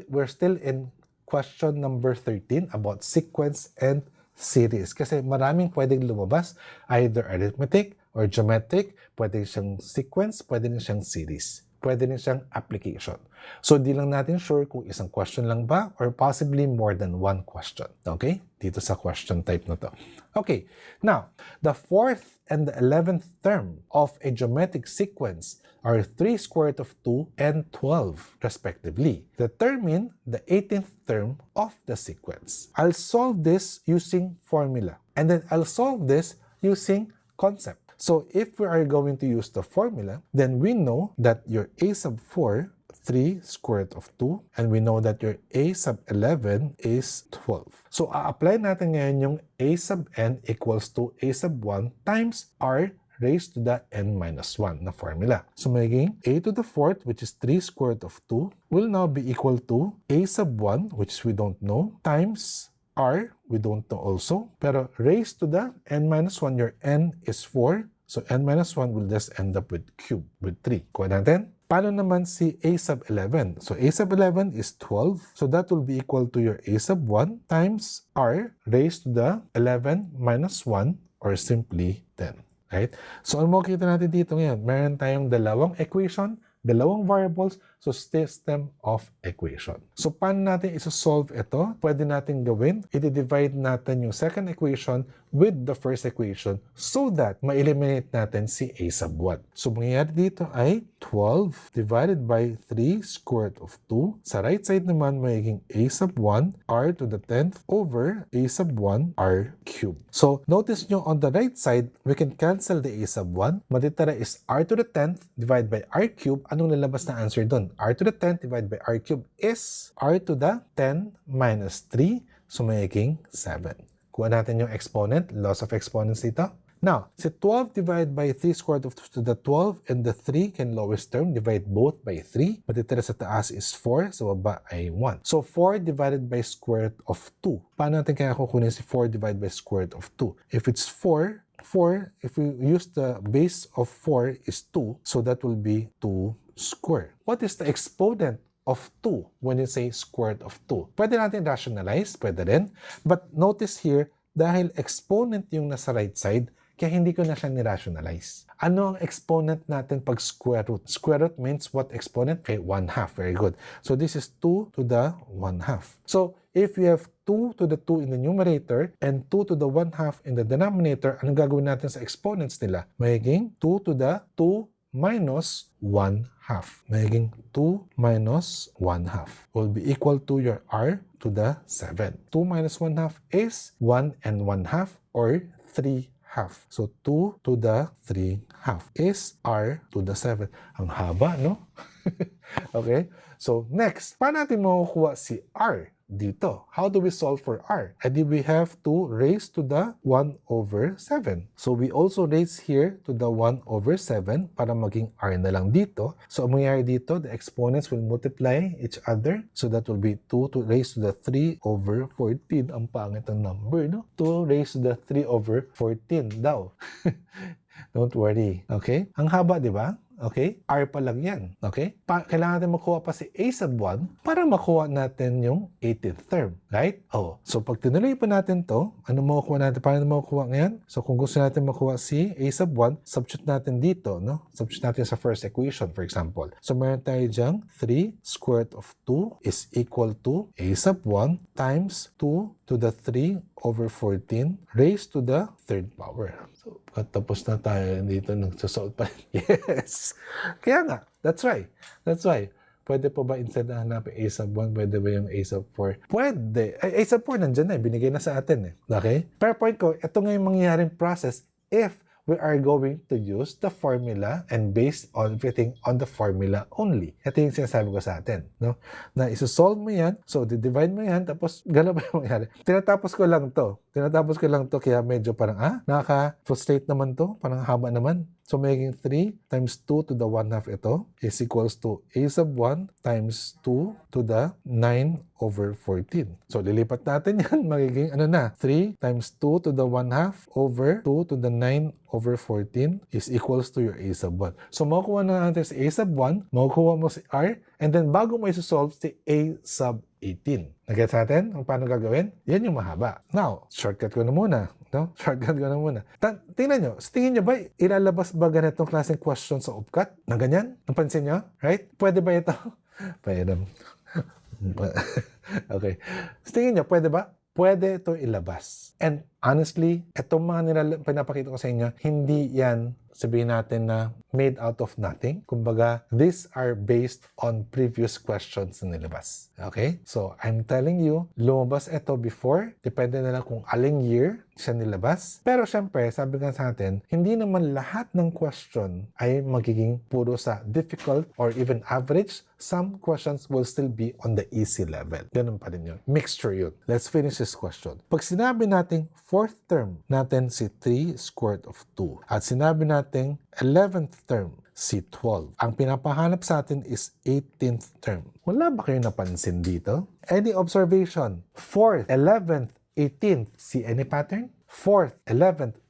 We're still in question number 13 about sequence and series. Kasi maraming pwedeng lumabas, either arithmetic or geometric. Pwede siyang sequence, pwede rin siyang series. Pwede rin siyang application. So, di lang natin sure kung isang question lang ba or possibly more than one question. Okay? Dito sa question type na to. Okay. Now, the 4th and the 11th term of a geometric sequence are 3 square root of 2 and 12, respectively. Determine the 18th term of the sequence. I'll solve this using formula. And then I'll solve this using concept. So, if we are going to use the formula, then we know that your a sub 4, 3 square root of 2, and we know that your a sub 11 is 12. So, a-apply natin ngayon yung a sub n equals to a sub 1 times r raised to the n minus 1 na formula. So, magiging a to the 4th, which is 3 square root of 2, will now be equal to a sub 1, which we don't know, times r, we don't know also, pero raised to the n minus 1, your n is 4, so n minus 1 will just end up with cube, with 3. Kuha natin. Paano naman si a sub 11? So a sub 11 is 12, so that will be equal to your a sub 1 times r raised to the 11 minus 1, or simply 10. Right? So, ano makikita natin dito ngayon? Meron tayong dalawang equation, dalawang variables, so system of equation. So, paano natin isa-solve ito? Pwede natin gawin, i-divide natin yung second equation with the first equation so that ma-eliminate natin si a sub 1. So, mangyayari dito ay 12 divided by 3 square root of 2. Sa right side naman, magiging a sub 1 r to the 10th over a sub 1 r cubed. So, notice nyo on the right side, we can cancel the a sub 1. Matitira is r to the 10th divided by r cubed. Anong lalabas na answer doon? R to the 10th divided by r cubed is r to the 10 minus 3. So, magiging 7. Kuha natin yung exponent, loss of exponents dito. Now, si 12 divided by 3 square root of to the 12 and the 3 can lowest term, divide both by 3. Matitira sa taas is 4, sa baba ay 1. So, 4 divided by square root of 2. Paano natin kaya kukunin si 4 divided by square root of 2? If it's 4, if we use the base of 4 is 2, so that will be 2 squared. What is the exponent of 2 when you say square root of 2? Pwede natin rationalize, pwede rin. But notice here, dahil exponent yung nasa right side, kaya hindi ko na siya ni-rationalize. Ano ang exponent natin pag square root? Square root means what exponent? Okay, 1/2. Very good. So this is 2 to the 1/2. So if you have 2 to the 2 in the numerator and 2 to the 1/2 in the denominator, anong gagawin natin sa exponents nila? Magiging 2 to the 2 minus 1/2. Magiging 2 minus 1/2 will be equal to your r to the 7. 2 minus 1/2 is 1 and 1/2 or 3/2. So 2 to the 3/2 is r to the 7. Ang haba, no? Okay? So next, paano natin makukuha si r dito? How do we solve for r? Edi we have to raise to the 1 over 7. So we also raise here to the 1 over 7 para maging r na lang dito. So ang mangyayari dito, the exponents will multiply each other. So that will be 2 to raise to the 3 over 14. Ang pangit ng number, no? 2 raised to the 3 over 14 daw. Don't worry. Okay? Ang haba, di ba? Okay? R pa lang yan. Okay? Kailangan natin makuha pa si A sub 1 para makuha natin yung 18th term. Right? Oh, so pag tinuloy pa natin to, ano makukuha natin? Paano makukuha ngayon? So kung gusto natin makuha si A sub 1, substitute natin dito, no? Substitute natin sa first equation, for example. So meron tayo dyan, 3 square root of 2 is equal to A sub 1 times 2 to the 3 over 14 raised to the third power. So, tapos na tayo dito, nagsasolve pa. Yes! Kaya nga, that's why. That's why. Pwede po ba instead na hanapin A sub 1, pwede ba yung A sub 4? Pwede. A sub 4 nandyan na, binigay na sa atin eh. Okay? Pero point ko, ito nga yung mangyayaring process if we are going to use the formula and based on everything on the formula only. Ito yung sinasabi ko sa atin, no? Na isosolve mo yan, so divide mo yan, tapos gano'n ba yung mangyari? Tinatapos ko lang to, kaya medyo parang, nakaka-frustrate naman to, parang haba naman. So, magiging 3 times 2 to the 1/2 ito is equals to A sub 1 times 2 to the 9 over 14. So, lilipat natin yan. Magiging 3 times 2 to the 1/2 over 2 to the 9 over 14 is equals to your A sub 1. So, makukuha na natin si A sub 1, makukuha mo si R, and then bago mo isosolve si A sub 18. Nag-gets natin kung paano gagawin? Yan yung mahaba. Now, shortcut ko na muna. No? Shortcut ko na muna. Tingnan nyo. Sa tingin nyo ba, ilalabas ba ganitong klaseng question sa UPCAT? Na ganyan? Napansin nyo? Right? Pwede ba ito? Pwede. Okay. Sa tingin nyo, pwede ba? Pwede ito ilabas. And honestly, itong mga pinapakita ko sa inyo, hindi yan sabihin natin na made out of nothing. Kumbaga, these are based on previous questions na nilabas. Okay? So, I'm telling you, lumabas ito before. Depende na lang kung aling year siya nilabas. Pero syempre, sabi nga sa atin, hindi naman lahat ng question ay magiging puro sa difficult or even average. Some questions will still be on the easy level. Ganun pa rin yun. Mixture yun. Let's finish this question. Pag sinabi natin fourth term natin si 3 square root of 2 at sinabi natin 11th term si 12. Ang pinapahanap sa atin is 18th term. Wala ba kayo napansin dito? Any observation? 4th, 11th, 18th. See any pattern? 4th, 11th,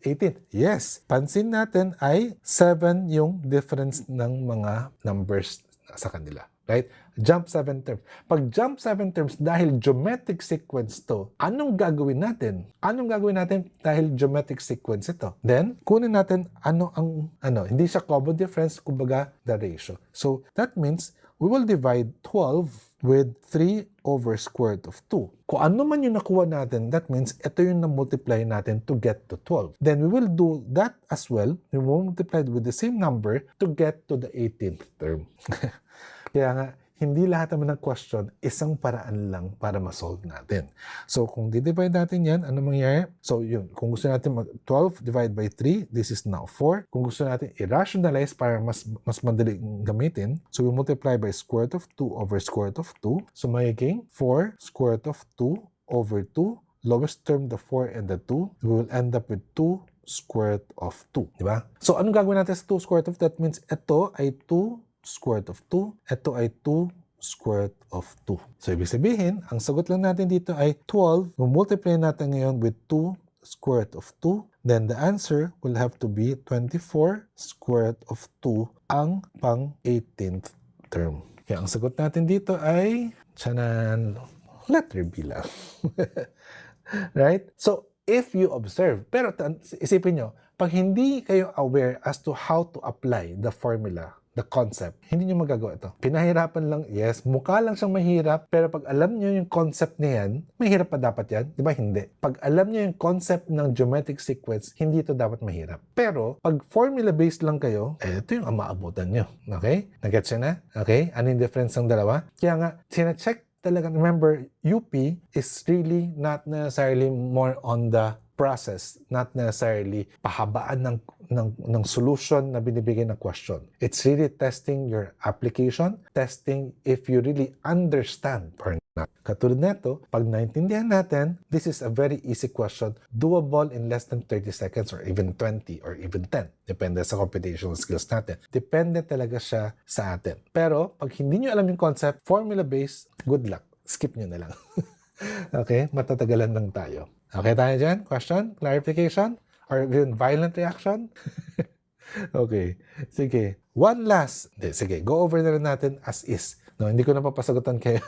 18th. Yes. Pansin natin ay 7 yung difference ng mga numbers sa kanila. Right? Jump 7 terms. Pag jump 7 terms, dahil geometric sequence to, anong gagawin natin? Anong gagawin natin dahil geometric sequence ito? Then, kunin natin hindi siya common difference, kumbaga the ratio. So, that means we will divide 12 with 3 over square root of 2. Kung ano man yung nakuha natin, that means ito yung na-multiply natin to get to 12. Then we will do that as well. We will multiply with the same number to get to the 18th term. Kaya nga, hindi lahat naman ng question, isang paraan lang para ma-solve natin. So, kung di-divide natin yan, ano mangyayari? So, yun. Kung gusto natin 12 divided by 3, this is now 4. Kung gusto natin i-rationalize para mas madali gamitin, so we multiply by square root of 2 over square root of 2. So, magiging 4 square root of 2 over 2. Lowest term, the 4 and the 2. We will end up with 2 square root of 2. Diba? So, anong gagawin natin sa 2 square root of? That means ito ay 2 square root of 2. Ito ay 2 square root of 2. So, ibig sabihin, ang sagot lang natin dito ay 12. Multiply natin ngayon with 2 square root of 2. Then, the answer will have to be 24 square root of 2 ang pang 18th term. Kaya ang sagot natin dito ay, tsanan, letter B lang. Right? So, if you observe, pero isipin nyo, pag hindi kayo aware as to how to apply the formula, the concept, hindi nyo magagawa ito. Pinahirapan lang, yes, mukha lang siyang mahirap, pero pag alam nyo yung concept niyan, mahirap pa dapat yan? Di ba? Hindi. Pag alam nyo yung concept ng geometric sequence, hindi ito dapat mahirap. Pero, pag formula-based lang kayo, ito yung maabutan nyo. Okay? Nag-gets na? Okay? Ano yung difference ng dalawa? Kaya nga, sina-check talaga, remember, UP is really not necessarily more on the process, not necessarily pahabaan ng solution na binibigay ng question. It's really testing your application, testing if you really understand or not. Katulad nito, pag naintindihan natin, this is a very easy question, doable in less than 30 seconds or even 20 or even 10. Depende sa computational skills natin. Depende talaga siya sa atin. Pero, pag hindi nyo alam yung concept, formula-based, good luck. Skip nyo na lang. Okay? Matatagalan lang tayo. Okay tayo dyan? Question? Clarification? Or even violent reaction? Okay. Sige. One last. Sige, go over na rin natin as is. No, hindi ko na papasagutan kayo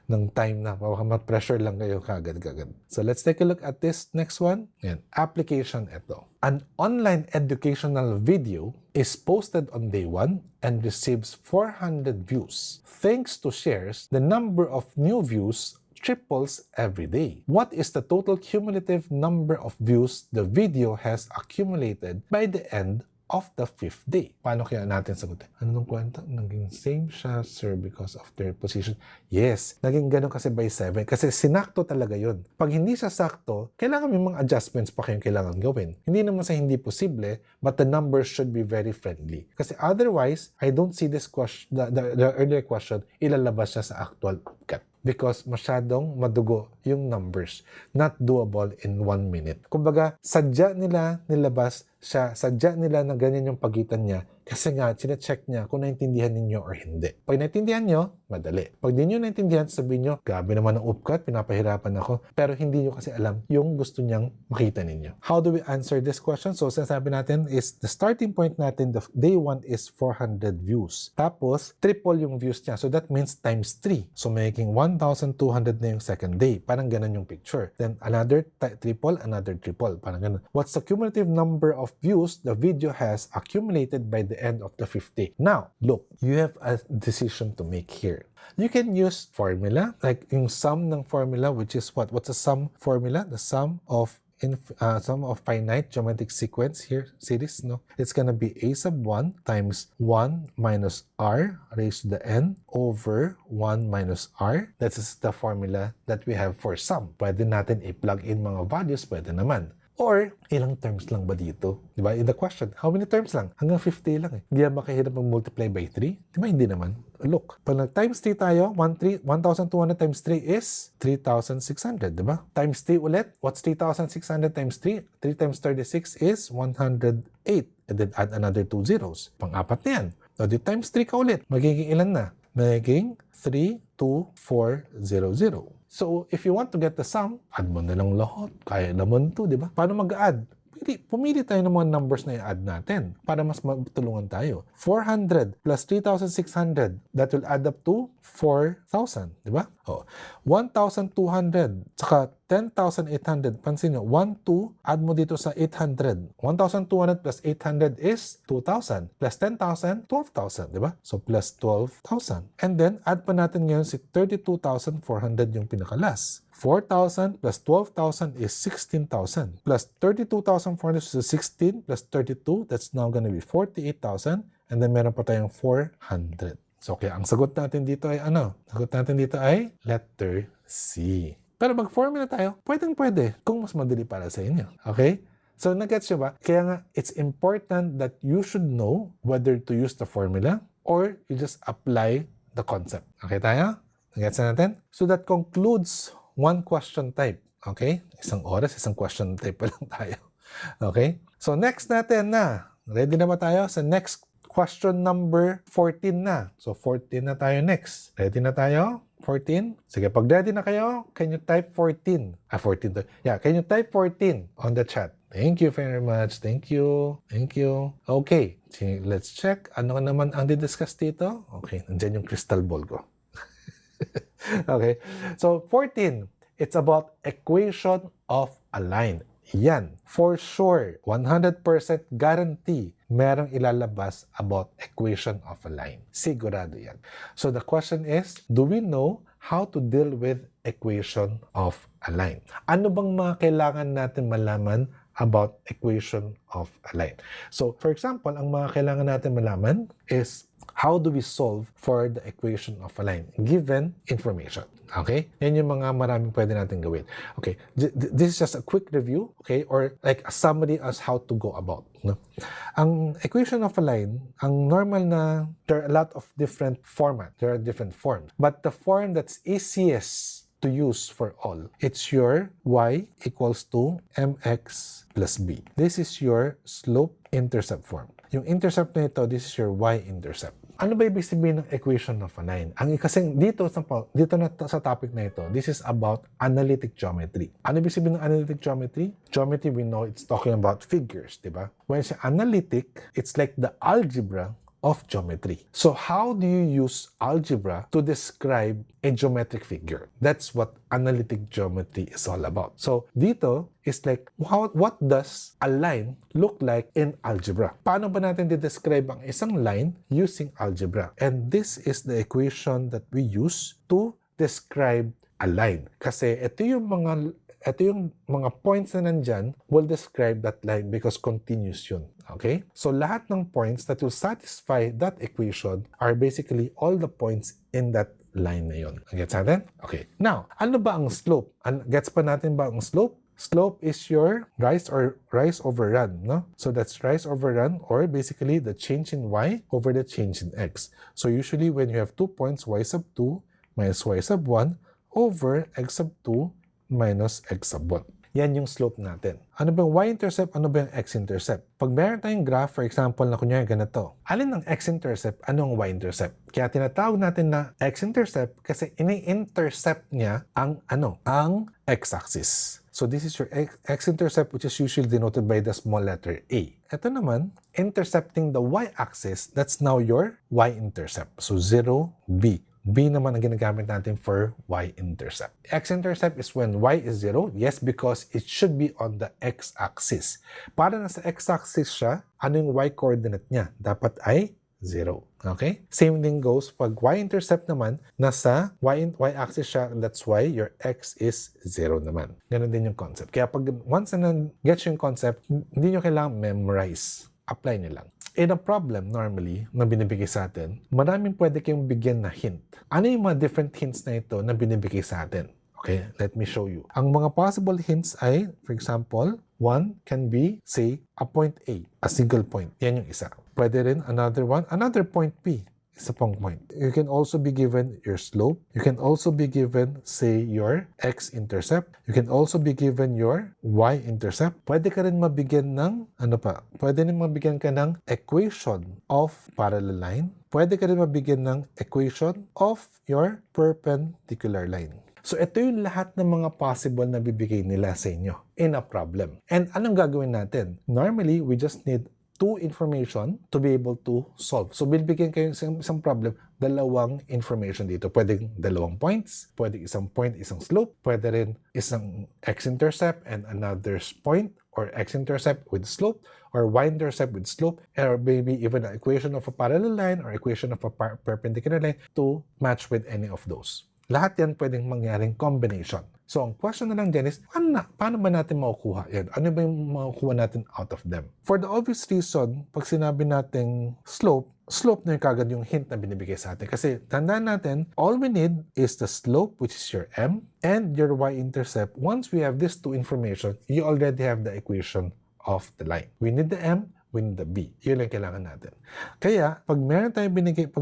ng time na. Baka ma-pressure lang kayo kagad-kagad. So let's take a look at this next one. Yan. Application ito. An online educational video is posted on day 1 and receives 400 views. Thanks to shares, the number of new views triples every day. What is the total cumulative number of views the video has accumulated by the end of the 5th day? Paano kaya natin sagutin? Ano nung kwenta? Naging same siya, sir, because of their position. Yes, naging ganun kasi by 7. Kasi sinakto talaga yun. Pag hindi siya sakto, kailangan may mga adjustments pa kayong kailangan gawin. Hindi naman sa hindi posible, but the numbers should be very friendly. Kasi otherwise, I don't see this question, the earlier question, ilalabas siya sa actual cut. Because masyadong madugo yung numbers. Not doable in 1 minute. Kumbaga, sadya nila nilabas siya, sadya nila na ganyan yung pagitan niya. Kasi nga, chinecheck niya kung naintindihan ninyo or hindi. Pag naintindihan nyo, madali. Pag di nyo naintindihan, sabihin nyo, grabe naman ang upcut, pinapahirapan ako. Pero hindi nyo kasi alam yung gusto niyang makita ninyo. How do we answer this question? So, sinasabi natin is, the starting point natin, the day 1 is 400 views. Tapos, triple yung views niya. So, that means times 3. So, making 1,200 na yung second day. Parang ganun yung picture. Then, another triple, another triple. Parang ganun. What's the cumulative number of views the video has accumulated by the end of the 5th day? Now, look, you have a decision to make here. You can use formula, like yung sum ng formula, which is what? What's the sum formula? The sum of finite geometric sequence here, series, no? It's gonna be a sub 1 times 1 minus r raised to the n over 1 minus r. That is the formula that we have for sum. Pwede natin i-plug in mga values, pwede naman. Or, ilang terms lang ba dito? Diba? In the question, how many terms lang? Hanggang 50 lang eh. Hindi ba makahirap mag-multiply by 3? Diba? Hindi naman. Look, pag nag-times 3 tayo, 1,200 times 3 is 3,600, diba? Times 3 ulit. What's 3,600 times 3? 3 times 36 is 108. And then add another 2 zeros. Pang-apat na yan. So, di times 3 ka ulit. Magiging ilan na? Magiging 32400. So, if you want to get the sum, add mo na lang lahat. Kaya naman to, di ba? Paano mag-add? Pumili tayo ng mga numbers na i-add natin para mas matulungan tayo. 400 plus 3,600, that will add up to 4,000, di ba? Oh, 1,200, saka 10,800. Pansin nyo, 1, 2, add mo dito sa 800. 1,200 plus 800 is 2,000. Plus 10,000, 12,000, di ba? So, plus 12,000. And then, add pa natin ngayon si 32,400 yung pinakalas. 4,000 plus 12,000 is 16,000. Plus 32,400 is 16 plus 32, that's now gonna be 48,000. And then meron pa tayong 400. So, kaya ang sagot natin dito ay ano? Sagot natin dito ay letter C. Pero mag-formula tayo, pwede kung mas madali para sa inyo. Okay? So, nag-gets nyo ba? Kaya nga, it's important that you should know whether to use the formula or you just apply the concept. Okay tayo? Nag-gets na natin? So, that concludes one question type. Okay? Isang oras, isang question type pa lang tayo. Okay? So, next natin na. Ready na ba tayo sa next question number 14 na? So, 14 na tayo next. Ready na tayo? 14? Sige, pag ready na kayo, can you type 14? 14 to. Yeah, can you type 14 on the chat? Thank you very much. Thank you. Thank you. Okay. Let's check. Ano naman ang didiscuss dito? Okay, nandiyan yung crystal ball ko. Okay. So, 14. It's about equation of a line. Yan. For sure, 100% guarantee, merong ilalabas about equation of a line. Sigurado yan. So, the question is, do we know how to deal with equation of a line? Ano bang mga kailangan natin malaman about equation of a line? So, for example, ang mga kailangan natin malaman is how do we solve for the equation of a line given information? Okay? Yan yung mga maraming pwede natin gawin. Okay, this is just a quick review, okay, or like a summary as how to go about. No? Ang equation of a line, ang normal na, there are a lot of different formats, there are different forms. But the form that's easiest to use for all, it's your y equals to mx plus b. This is your slope-intercept form. Yung intercept na ito, this is your y-intercept. Ano ba ibig sabihin ng equation of a line? Kasi dito na sa topic na ito, this is about analytic geometry. Ano ibig sabihin ng analytic geometry? Geometry, we know it's talking about figures, di ba? When it's analytic, it's like the algebra of geometry. So how do you use algebra to describe a geometric figure? That's what analytic geometry is all about. So dito is like, what does a line look like in algebra? Paano ba natin describe ang isang line using algebra? And this is the equation that we use to describe a line. Kasi ito yung mga points na nandyan will describe that line because continuous yun. Okay? So, lahat ng points that will satisfy that equation are basically all the points in that line na yun. Gets natin? Okay. Now, ano ba ang slope? Gets pa natin ba ang slope? Slope is your rise over run, no? So that's rise over run, or basically the change in y over the change in x. So usually when you have 2 points, y sub 2 minus y sub 1 over x sub 2 minus x sub 1. Yan yung slope natin. Ano ba yung y-intercept? Ano ba yung x-intercept? Pag meron tayong graph, for example, na kunyari ganito, alin ang x-intercept? Ano ang y-intercept? Kaya tinatawag natin na x-intercept kasi ini-intercept niya ang x-axis. So this is your x-intercept, which is usually denoted by the small letter a. Ito naman, intercepting the y-axis, that's now your y-intercept. So 0, b. B naman ang ginagamit natin for y-intercept. X-intercept is when y is 0. Yes, because it should be on the x-axis. Para nasa x-axis siya, ano yung y-coordinate niya? Dapat ay 0. Okay? Same thing goes pag y-intercept naman, nasa y-axis siya, that's why your x is 0 naman. Ganun din yung concept. Kaya pag once na get yung concept, hindi nyo kailangang memorize. Apply nyo lang. In a problem, normally, na binibigay sa atin, maraming pwede kayong bigyan na hint. Ano yung mga different hints na ito na binibigay sa atin? Okay, let me show you. Ang mga possible hints ay, for example, one can be, say, a point A, a single point. Yan yung isa. Pwede rin another one, another point B. Isa pang point. You can also be given your slope. You can also be given, say, your x-intercept. You can also be given your y-intercept. Pwede ka rin mabigyan ng, Pwede rin mabigyan ka ng equation of parallel line. Pwede ka rin mabigyan ng equation of your perpendicular line. So, ito yung lahat ng mga possible na bibigay nila sa inyo in a problem. And anong gagawin natin? Normally, we just need two information to be able to solve. So, bibigyan kayo ng isang problem, dalawang information dito. Pwede dalawang points, pwede isang point, isang slope, pwede rin isang x-intercept and another point, or x-intercept with slope, or y-intercept with slope, or maybe even an equation of a parallel line or equation of a perpendicular line to match with any of those. Lahat yan pwedeng mangyaring combination. So, ang question na lang dyan is, paano ba natin makukuha yan? Ano ba yung makukuha natin out of them? For the obvious reason, pag sinabi natin slope na yung kagad yung hint na binibigay sa atin. Kasi, tandaan natin, all we need is the slope, which is your m, and your y-intercept. Once we have these two information, you already have the equation of the line. We need the m, we need the b. Yun lang kailangan natin. Kaya, pag meron tayong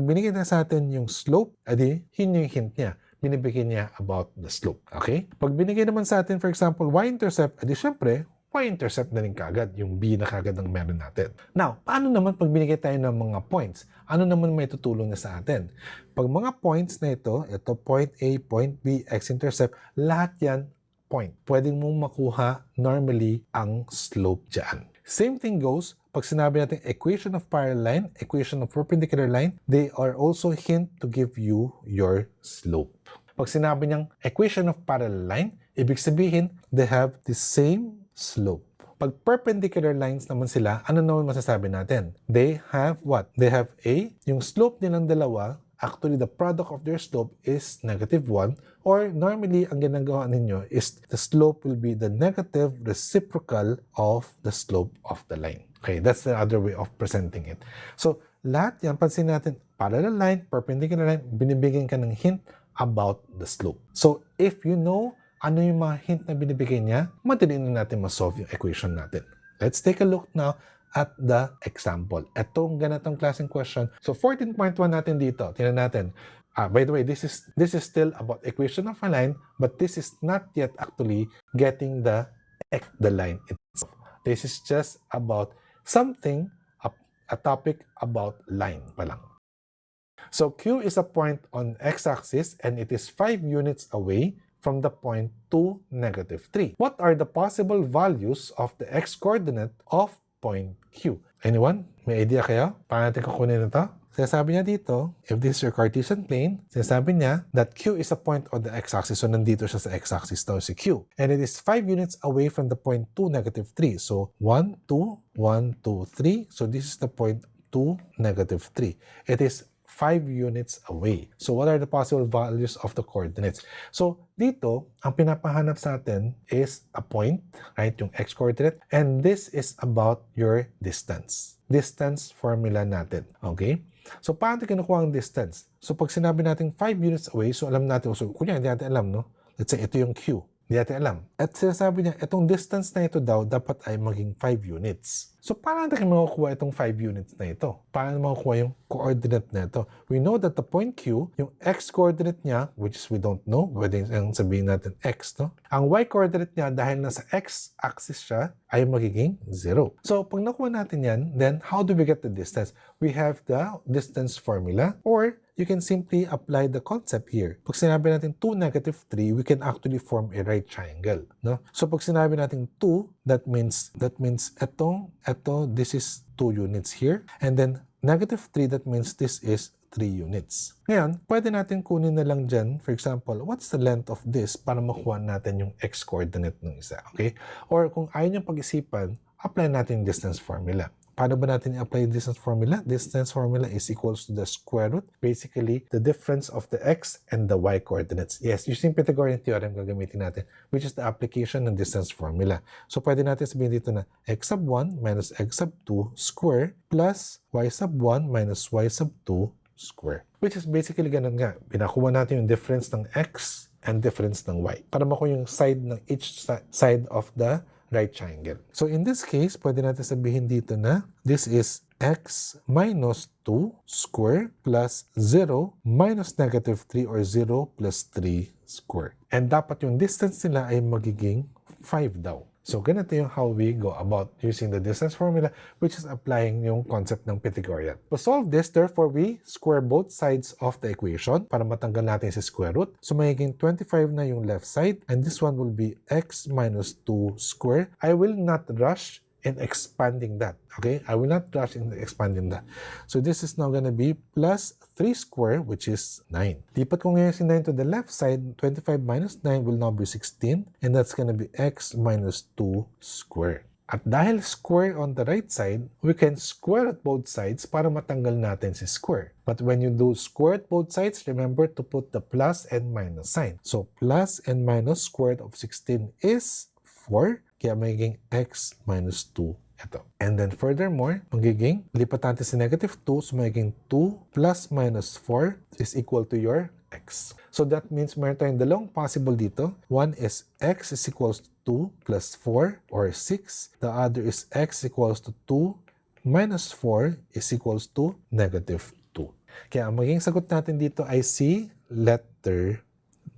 binigay na sa atin yung slope, edi, yun yung hint niya. Binibigay niya about the slope. Okay? Pag binigay naman sa atin, for example, y-intercept, edi syempre, y-intercept na rin kagad, yung b na kagad ang meron natin. Now, paano naman pag binigay tayo ng mga points? Ano naman may tutulong na sa atin? Pag mga points na ito point A, point B, x-intercept, lahat yan point. Pwedeng mong makuha normally ang slope dyan. Same thing goes, pag sinabi natin equation of parallel line, equation of perpendicular line, they are also hint to give you your slope. Pag sinabi niyang equation of parallel line, ibig sabihin, they have the same slope. Pag perpendicular lines naman sila, ano naman masasabi natin? They have what? They have A, yung slope nilang dalawa, actually the product of their slope is -1, or normally ang ginagawa ninyo is the slope will be the negative reciprocal of the slope of the line. Okay, that's the other way of presenting it. So, lahat yan, pansin natin, parallel line, perpendicular line, binibigyan ka ng hint about the slope. So, if you know ano yung mga hint na binibigay niya, madali na natin ma-solve yung equation natin. Let's take a look now at the example. Itong ganitong klaseng question. So, 14.1 natin dito. Tingnan natin. By the way, this is still about equation of a line, but this is not yet actually getting the line itself. This is just about something, a topic about line pa lang. So Q is a point on x-axis and it is 5 units away from the point 2, -3. What are the possible values of the x-coordinate of point Q? Anyone? May idea kayo? Paano natin kukunin ito? Sinasabi niya dito, if this is your Cartesian plane, sinasabi niya that Q is a point on the x-axis. So nandito siya sa x-axis daw si Q. And it is 5 units away from the point 2, -3. So 1, 2, 1, 2, 3. So this is the point 2, -3. It is 5 units away. So what are the possible values of the coordinates? So dito, ang pinapahanap sa atin is a point, right? Yung x-coordinate. And this is about your distance. Distance formula natin. Okay? So paano kinukuha ang distance? So pag sinabi natin 5 units away, so alam natin, so kunya hindi natin alam, no? Let's say ito yung Q. Hindi natin alam. At sinasabi niya, itong distance na ito daw dapat ay maging 5 units. So, paano natin makukuha itong 5 units na ito? Paano makukuha yung coordinate na ito? We know that the point Q, yung x-coordinate niya, which is we don't know, pwede yung sabihin natin x, no? Ang y-coordinate niya, dahil nasa x-axis siya, ay magiging 0. So, pag nakuha natin yan, then how do we get the distance? We have the distance formula, or you can simply apply the concept here. Pag sinabi natin 2, -3, we can actually form a right triangle, no? So, pag sinabi natin 2, that means this is 2 units here. And then, -3, that means this is 3 units. Ngayon, pwede natin kunin na lang dyan, for example, what's the length of this para makuha natin yung x-coordinate ng isa, okay? Or kung ayaw nyo pag-isipan, apply natin yung distance formula. Paano ba natin i-apply yung distance formula? Distance formula is equals to the square root, basically the difference of the x and the y coordinates. Yes, using Pythagorean theorem gagamitin natin, which is the application ng distance formula. So pwede natin sabihin dito na x sub 1 minus x sub 2 square plus y sub 1 minus y sub 2 square. Which is basically ganun nga. Pinakuha natin yung difference ng x and difference ng y para makuha yung side ng each side of the right triangle. So in this case, pwede natin sabihin dito na this is x minus 2 square plus 0 minus -3 or 0 plus 3 square. And dapat yung distance nila ay magiging 5 daw. So ganito yung how we go about using the distance formula, which is applying yung concept ng Pythagorean. To solve this, therefore, we square both sides of the equation para matanggal natin si square root. So magiging 25 na yung left side, and this one will be x minus 2 square. I will not rush in expanding that, okay? I will not rush in expanding that. So this is now gonna be plus 3 square, which is 9. Lipat ko ngayon si 9 to the left side, 25 minus 9 will now be 16, and that's gonna be x minus 2 square. At dahil square on the right side, we can square at both sides para matanggal natin si square. But when you do square at both sides, remember to put the plus and minus sign. So plus and minus square root of 16 is 4. Kaya magiging x minus 2 ito. And then furthermore, magiging, lipat natin si -2, so magiging 2 plus minus 4 is equal to your x. So that means meron tayong dalawang possible dito. One is x is equals to 2 plus 4 or 6. The other is x equals to 2 minus 4 is equals to -2. Kaya ang magiging sagot natin dito ay si letter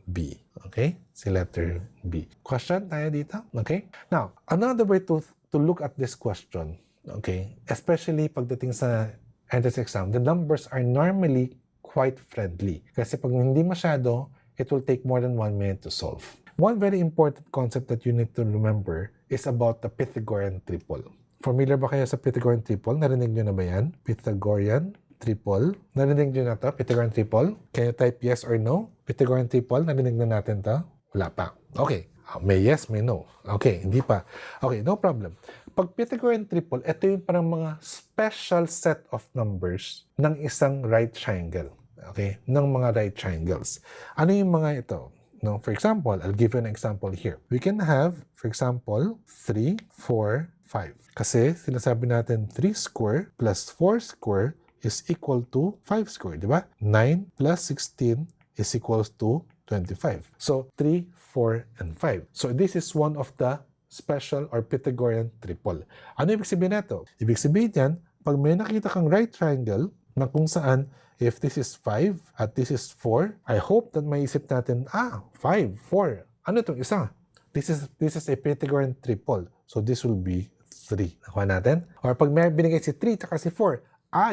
B. Okay? Si letter B. Question tayo dito? Okay? Now, another way to look at this question, okay, especially pagdating sa entrance exam, the numbers are normally quite friendly. Kasi pag hindi masyado, it will take more than 1 minute to solve. One very important concept that you need to remember is about the Pythagorean triple. Familiar ba kayo sa Pythagorean triple? Narinig nyo na ba yan? Pythagorean triple. Narinig nyo na to? Pythagorean triple? Can you type yes or no? Pythagorean triple, narinig na natin to? Wala pa. Okay. May yes, may no. Okay, hindi pa. Okay, no problem. Pag Pythagorean triple, ito yung parang mga special set of numbers ng isang right triangle. Okay? Ng mga right triangles. Ano yung mga ito? No, for example, I'll give you an example here. We can have, for example, 3, 4, 5. Kasi sinasabi natin 3 square plus 4 square is equal to 5 square, di ba? 9 plus 16 is equals to 25. So, 3, 4, and 5. So, this is one of the special or Pythagorean triple. Ano ibig sabihin nito? Ibig sabihin yan, pag may nakita kang right triangle na kung saan if this is 5 at this is 4, I hope that maisip natin, 5, 4. Ano itong isa? This is a Pythagorean triple. So, this will be 3. Nakuha natin? Or pag may binigay si 3 at si 4,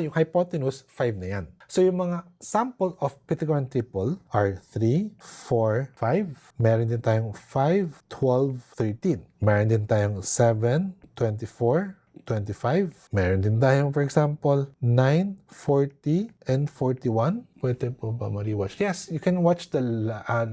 yung hypotenuse, 5 na yan. So yung mga sample of Pythagorean triple are 3, 4, 5. Meron din tayong 5, 12, 13. Meron din tayong 7, 24, 25. Meron din tayong, for example, 9, 40, and 41. Pwede po ba ma-rewatch? Yes, you can watch the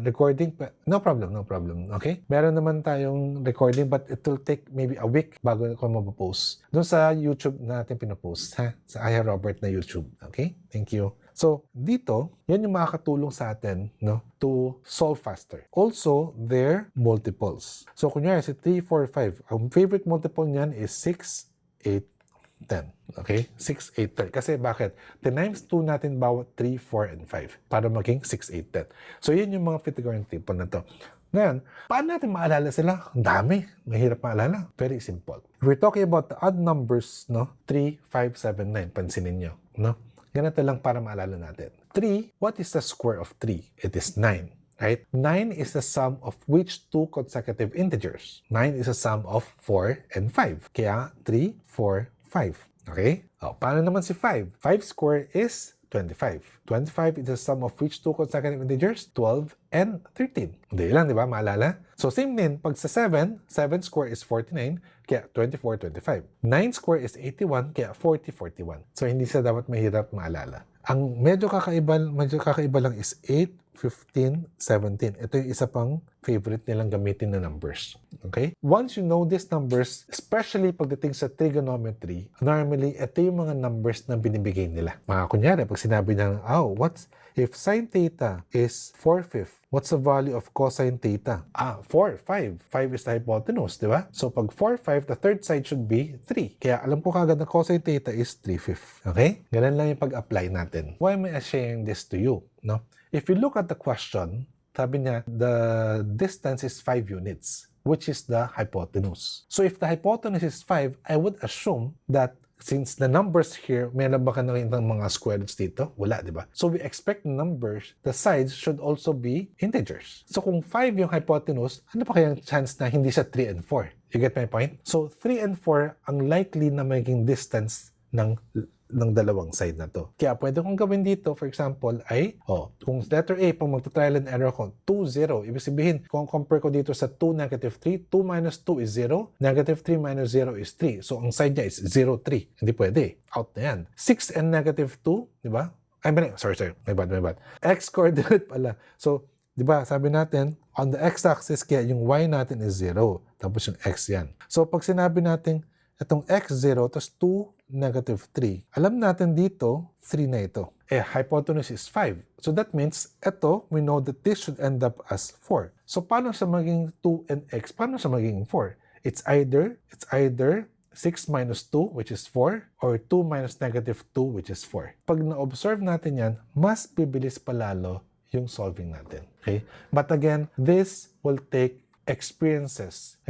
recording. No problem, no problem. Okay? Meron naman tayong recording but it will take maybe a week bago ko mapopost. Doon sa YouTube natin pinapost, ha? Sa Aya Robert na YouTube. Okay? Thank you. So, dito, yan yung makakatulong sa atin, no, to solve faster. Also, their multiples. So, kunyari, si 3, 4, 5. Ang favorite multiple niyan is 6, 8, 10. Okay? 6, 8, 10. Kasi bakit? Times 2 natin bawat 3, 4, and 5 para maging 6, 8, 10. So, yun yung mga Pythagorean triple na to. Ngayon, paano natin maalala sila? Ang dami. Mahirap maalala. Very simple. We're talking about the odd numbers, no? 3, 5, 7, 9. Pansinin nyo, no? Ganito lang para maalala natin. 3, what is the square of 3? It is 9. Right? 9 is the sum of which two consecutive integers? 9 is the sum of 4 and 5. Kaya 3, 4, 5. Okay? O, paano naman si 5? 5 square is 25. 25 is the sum of which two consecutive integers? 12 and 13. Hindi lang, di ba? Maalala? So, same din. Pag sa 7, 7 square is 49, kaya 24, 25. 9 square is 81, kaya 40, 41. So, hindi siya dapat mahirap maalala. Ang medyo kakaiba lang is 8, 15, 17. Ito yung isa pang favorite nilang gamitin na numbers. Okay? Once you know these numbers, especially pagdating sa trigonometry, normally, ito yung mga numbers na binibigay nila. Mga kunyari, pag sinabi niya, if sine theta is 4/5, what's the value of cosine theta? 4, 5. 5 is the hypotenuse, di ba? So, pag 4, 5, the third side should be 3. Kaya alam ko kagad na cosine theta is 3/5. Okay? Ganun lang yung pag-apply natin. Why am I sharing this to you? No? If you look at the question, sabi niya, the distance is 5 units, which is the hypotenuse. So if the hypotenuse is 5, I would assume that since the numbers here, meron ba ka nakita ng mga square roots dito? Wala, di ba? So we expect numbers, the sides should also be integers. So kung 5 yung hypotenuse, ano pa kayang chance na hindi siya 3 and 4? You get my point? So 3 and 4, ang likely na maging distance ng dalawang side na to. Kaya pwede kong gawin dito, for example, ay, kung letter A, pag magta-trial and error ko, 2, 0. Ibig sabihin, kung compare ko dito sa 2, negative 3, 2 minus 2 is 0, negative 3 minus 0 is 3. So, ang side niya is 0, 3. Hindi pwede. Out na yan. 6 and negative 2, di ba? Sorry. My bad. X coordinate pala. So, di ba, sabi natin, on the x-axis, kaya yung y natin is 0. Tapos yung x yan. So, pag sinabi natin, itong x0, tapos 2, negative 3. Alam natin dito, 3 na ito. Hypotenuse is 5. So that means, ito, we know that this should end up as 4. So paano siya maging 2 and x? Paano siya maging 4? It's either 6 minus 2, which is 4, or 2 minus negative 2, which is 4. Pag na-observe natin yan, mas bibilis palalo yung solving natin. Okay? But again, this will take experiences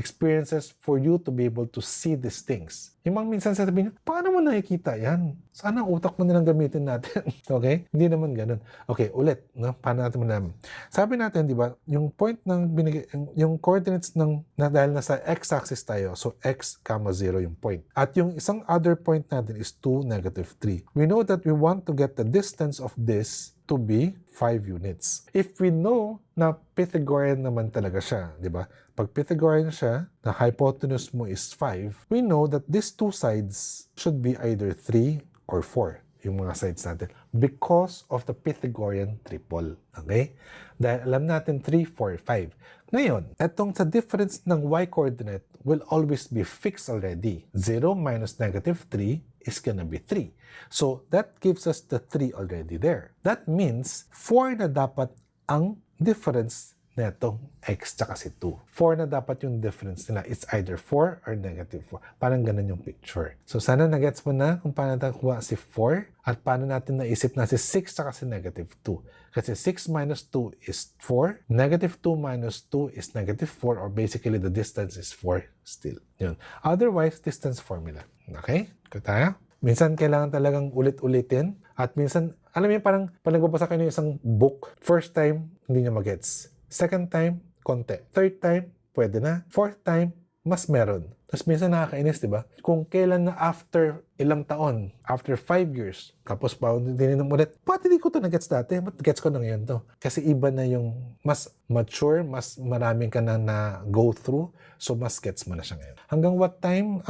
for you to be able to see these things. Yung mga minsan sasabihin nyo, paano mo nakikita yan? Sana ang utak mo nilang gamitin natin. Okay? Hindi naman ganun. Okay, ulit. No? Paano natin malaman? Sabi natin, di ba, yung point ng binigay, yung coordinates dahil nasa x-axis tayo, so x, 0 yung point. At yung isang other point natin is 2, negative 3. We know that we want to get the distance of this to be 5 units. If we know na Pythagorean naman talaga siya, di ba? Pag Pythagorean siya, the hypotenuse mo is 5, we know that these two sides should be either 3 or 4, yung mga sides natin, because of the Pythagorean triple. Okay? Dahil alam natin 3, 4, 5. Ngayon, etong sa difference ng y-coordinate will always be fixed already. 0 minus negative 3 is gonna be 3. So, that gives us the 3 already there. That means, 4 na dapat ang difference netong x tsaka si 2. 4 na dapat yung difference nila. It's either 4 or negative 4. Parang ganun yung picture. So, sana nagets mo na kung paano natin kuha si 4 at paano natin naisip na si 6 tsaka si negative 2. Kasi 6 minus 2 is 4. Negative 2 minus 2 is negative 4, or basically the distance is 4 still. Yun. Otherwise, distance formula. Okay? Kaya tayo? Minsan kailangan talagang ulit-ulitin. At minsan, alam mo parang nagbabasa kayo ng isang book, first time, hindi niya magets. Second time, konti. Third time, pwede na. Fourth time, mas meron. Tapos minsan nakakainis, di ba? Kung kailan na after ilang taon, after 5 years, tapos pa tininom ulit, ba't hindi ko to na-gets dati? Ba't gets ko na ngayon to? Kasi iba na yung mas mature, mas maraming ka na go through, so mas gets mo na siya ngayon. Hanggang what time?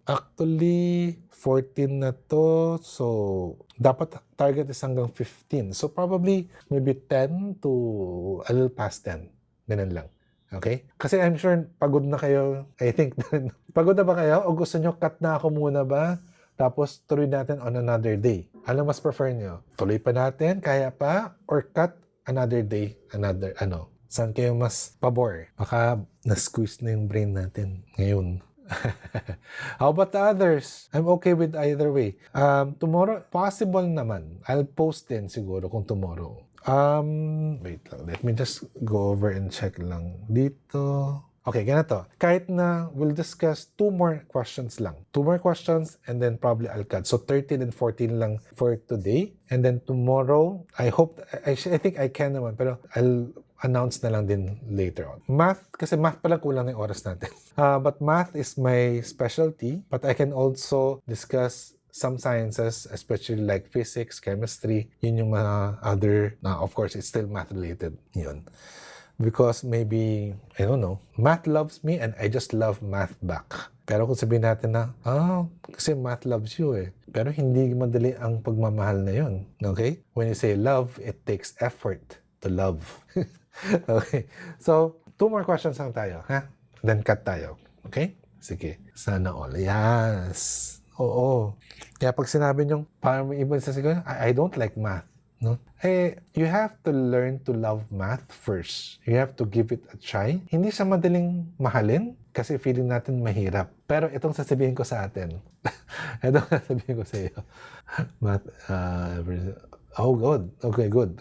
Actually, 14 na to, so dapat target is hanggang 15. So probably maybe 10 to a little past 10. Ganun lang. Okay? Kasi I'm sure pagod na kayo. I think, pagod na ba kayo? O gusto nyo cut na ako muna ba? Tapos tuloy natin on another day. Ano mas prefer nyo? Tuloy pa natin? Kaya pa? Or cut another day? Another, Saan kayo mas pabor? Baka na-squeeze na yung brain natin ngayon. How about the others? I'm okay with either way. Tomorrow, possible naman. I'll post din siguro kung tomorrow. Wait lang. Let me just go over and check lang dito. Okay, ganito. Kahit na we'll discuss 2 more questions lang. 2 more questions and then probably I'll cut. So 13 and 14 lang for today. And then tomorrow, I think I can naman, pero I'll announce na lang din later on. Math, kasi math pala kulang na yung oras natin. But math is my specialty, but I can also discuss some sciences, especially like physics, chemistry, yun yung mga other, of course, it's still math related, yun. Because maybe, I don't know, math loves me and I just love math back. Pero kung sabihin natin na, kasi math loves you eh. Pero hindi madali ang pagmamahal na yun, okay? When you say love, it takes effort to love. Okay, so, 2 more questions lang tayo, ha? Then cut tayo, okay? Sige, sana all. Yes. Oo. Kaya pag sinabi nyo, parang may iba sa siguro, I don't like math. No? You have to learn to love math first. You have to give it a try. Hindi siya madaling mahalin kasi feeling natin mahirap. Pero itong sasabihin ko sa atin, itong sasabihin ko sa iyo, math, good. Okay, good.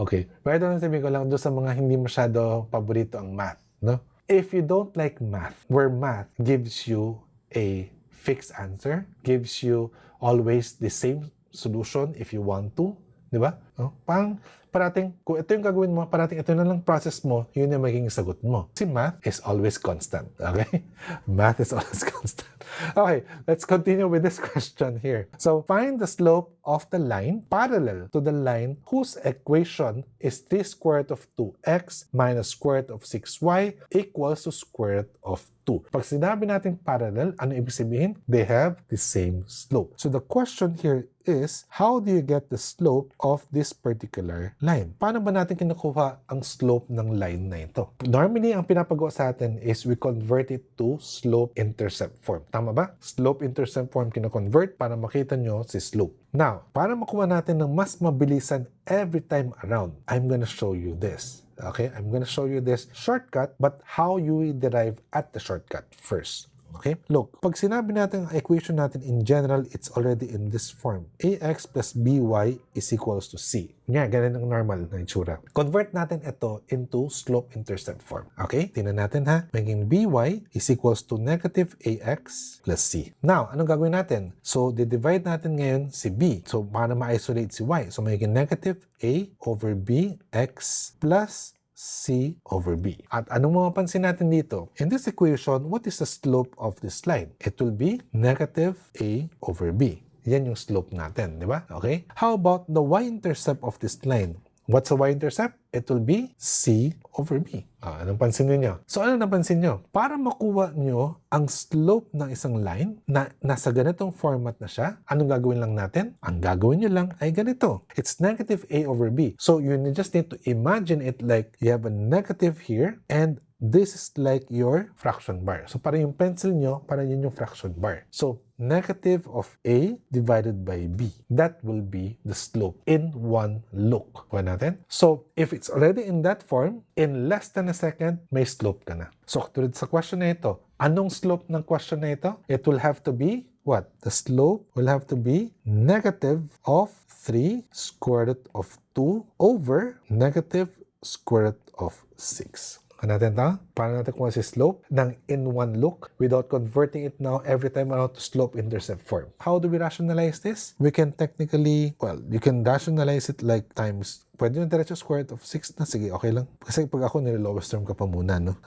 Okay. Pero itong sasabihin ko lang doon sa mga hindi masyado paborito ang math. No? If you don't like math, where math gives you a fixed answer, gives you always the same solution if you want to, di ba? Parang parating, kung ito yung gagawin mo, parating ito na lang process mo, yun yung magiging sagot mo. Kasi math is always constant, okay? Math is always constant. Okay, let's continue with this question here. So, find the slope of the line parallel to the line whose equation is 3 square root of 2x minus square root of 6y equals to square root of 2. Pag sinabi natin parallel, ano ibig sabihin? They have the same slope. So the question here is, how do you get the slope of this particular line? Paano ba natin kinukuha ang slope ng line na ito? Normally, ang pinapagawa sa atin is we convert it to slope-intercept form. Tama ba? Slope-intercept form kino-convert para makita nyo si slope. Now, para makuha natin ng mas mabilisan every time around, I'm gonna show you this. Okay, I'm gonna show you this shortcut, but how you derive at the shortcut first. Okay, look, pag sinabi natin ang equation natin in general, it's already in this form. Ax plus by is equals to c. Nga, ganun ang normal na itsura. Convert natin ito into slope-intercept form. Okay, tingnan natin ha. Maging by is equals to negative ax plus c. Now, anong gagawin natin? So, divide natin ngayon si b. So, para ma-isolate si y. So, magiging negative a over b x plus c over b. At anong mapapansin natin dito? In this equation, what is the slope of this line? It will be negative a over b. Yan yung slope natin, di ba? Okay? How about the y-intercept of this line? What's the y-intercept? It will be c over b. Anong pansin niyo? So, ano napansin nyo? Para makuha nyo ang slope ng isang line na nasa ganitong format na siya, anong gagawin lang natin? Ang gagawin nyo lang ay ganito. It's negative a over b. So, you just need to imagine it like you have a negative here and this is like your fraction bar. So, para yung pencil nyo, para yun yung fraction bar. So, negative of a divided by b. That will be the slope in one look. Kuha natin. So, if it's already in that form, in less than a second, may slope ka na. So, tulad sa question na ito, anong slope ng question na ito? It will have to be what? The slope will have to be negative of 3 square root of 2 over negative square root of 6. Natin ito? Paano natin kung si slope ng in one look without converting it now every time around to slope-intercept form? How do we rationalize this? We can technically, well, you can rationalize it like times pwede yung diretso square root of 6 na. Sige, okay lang. Kasi pag ako nilolowest term ka pa muna, no?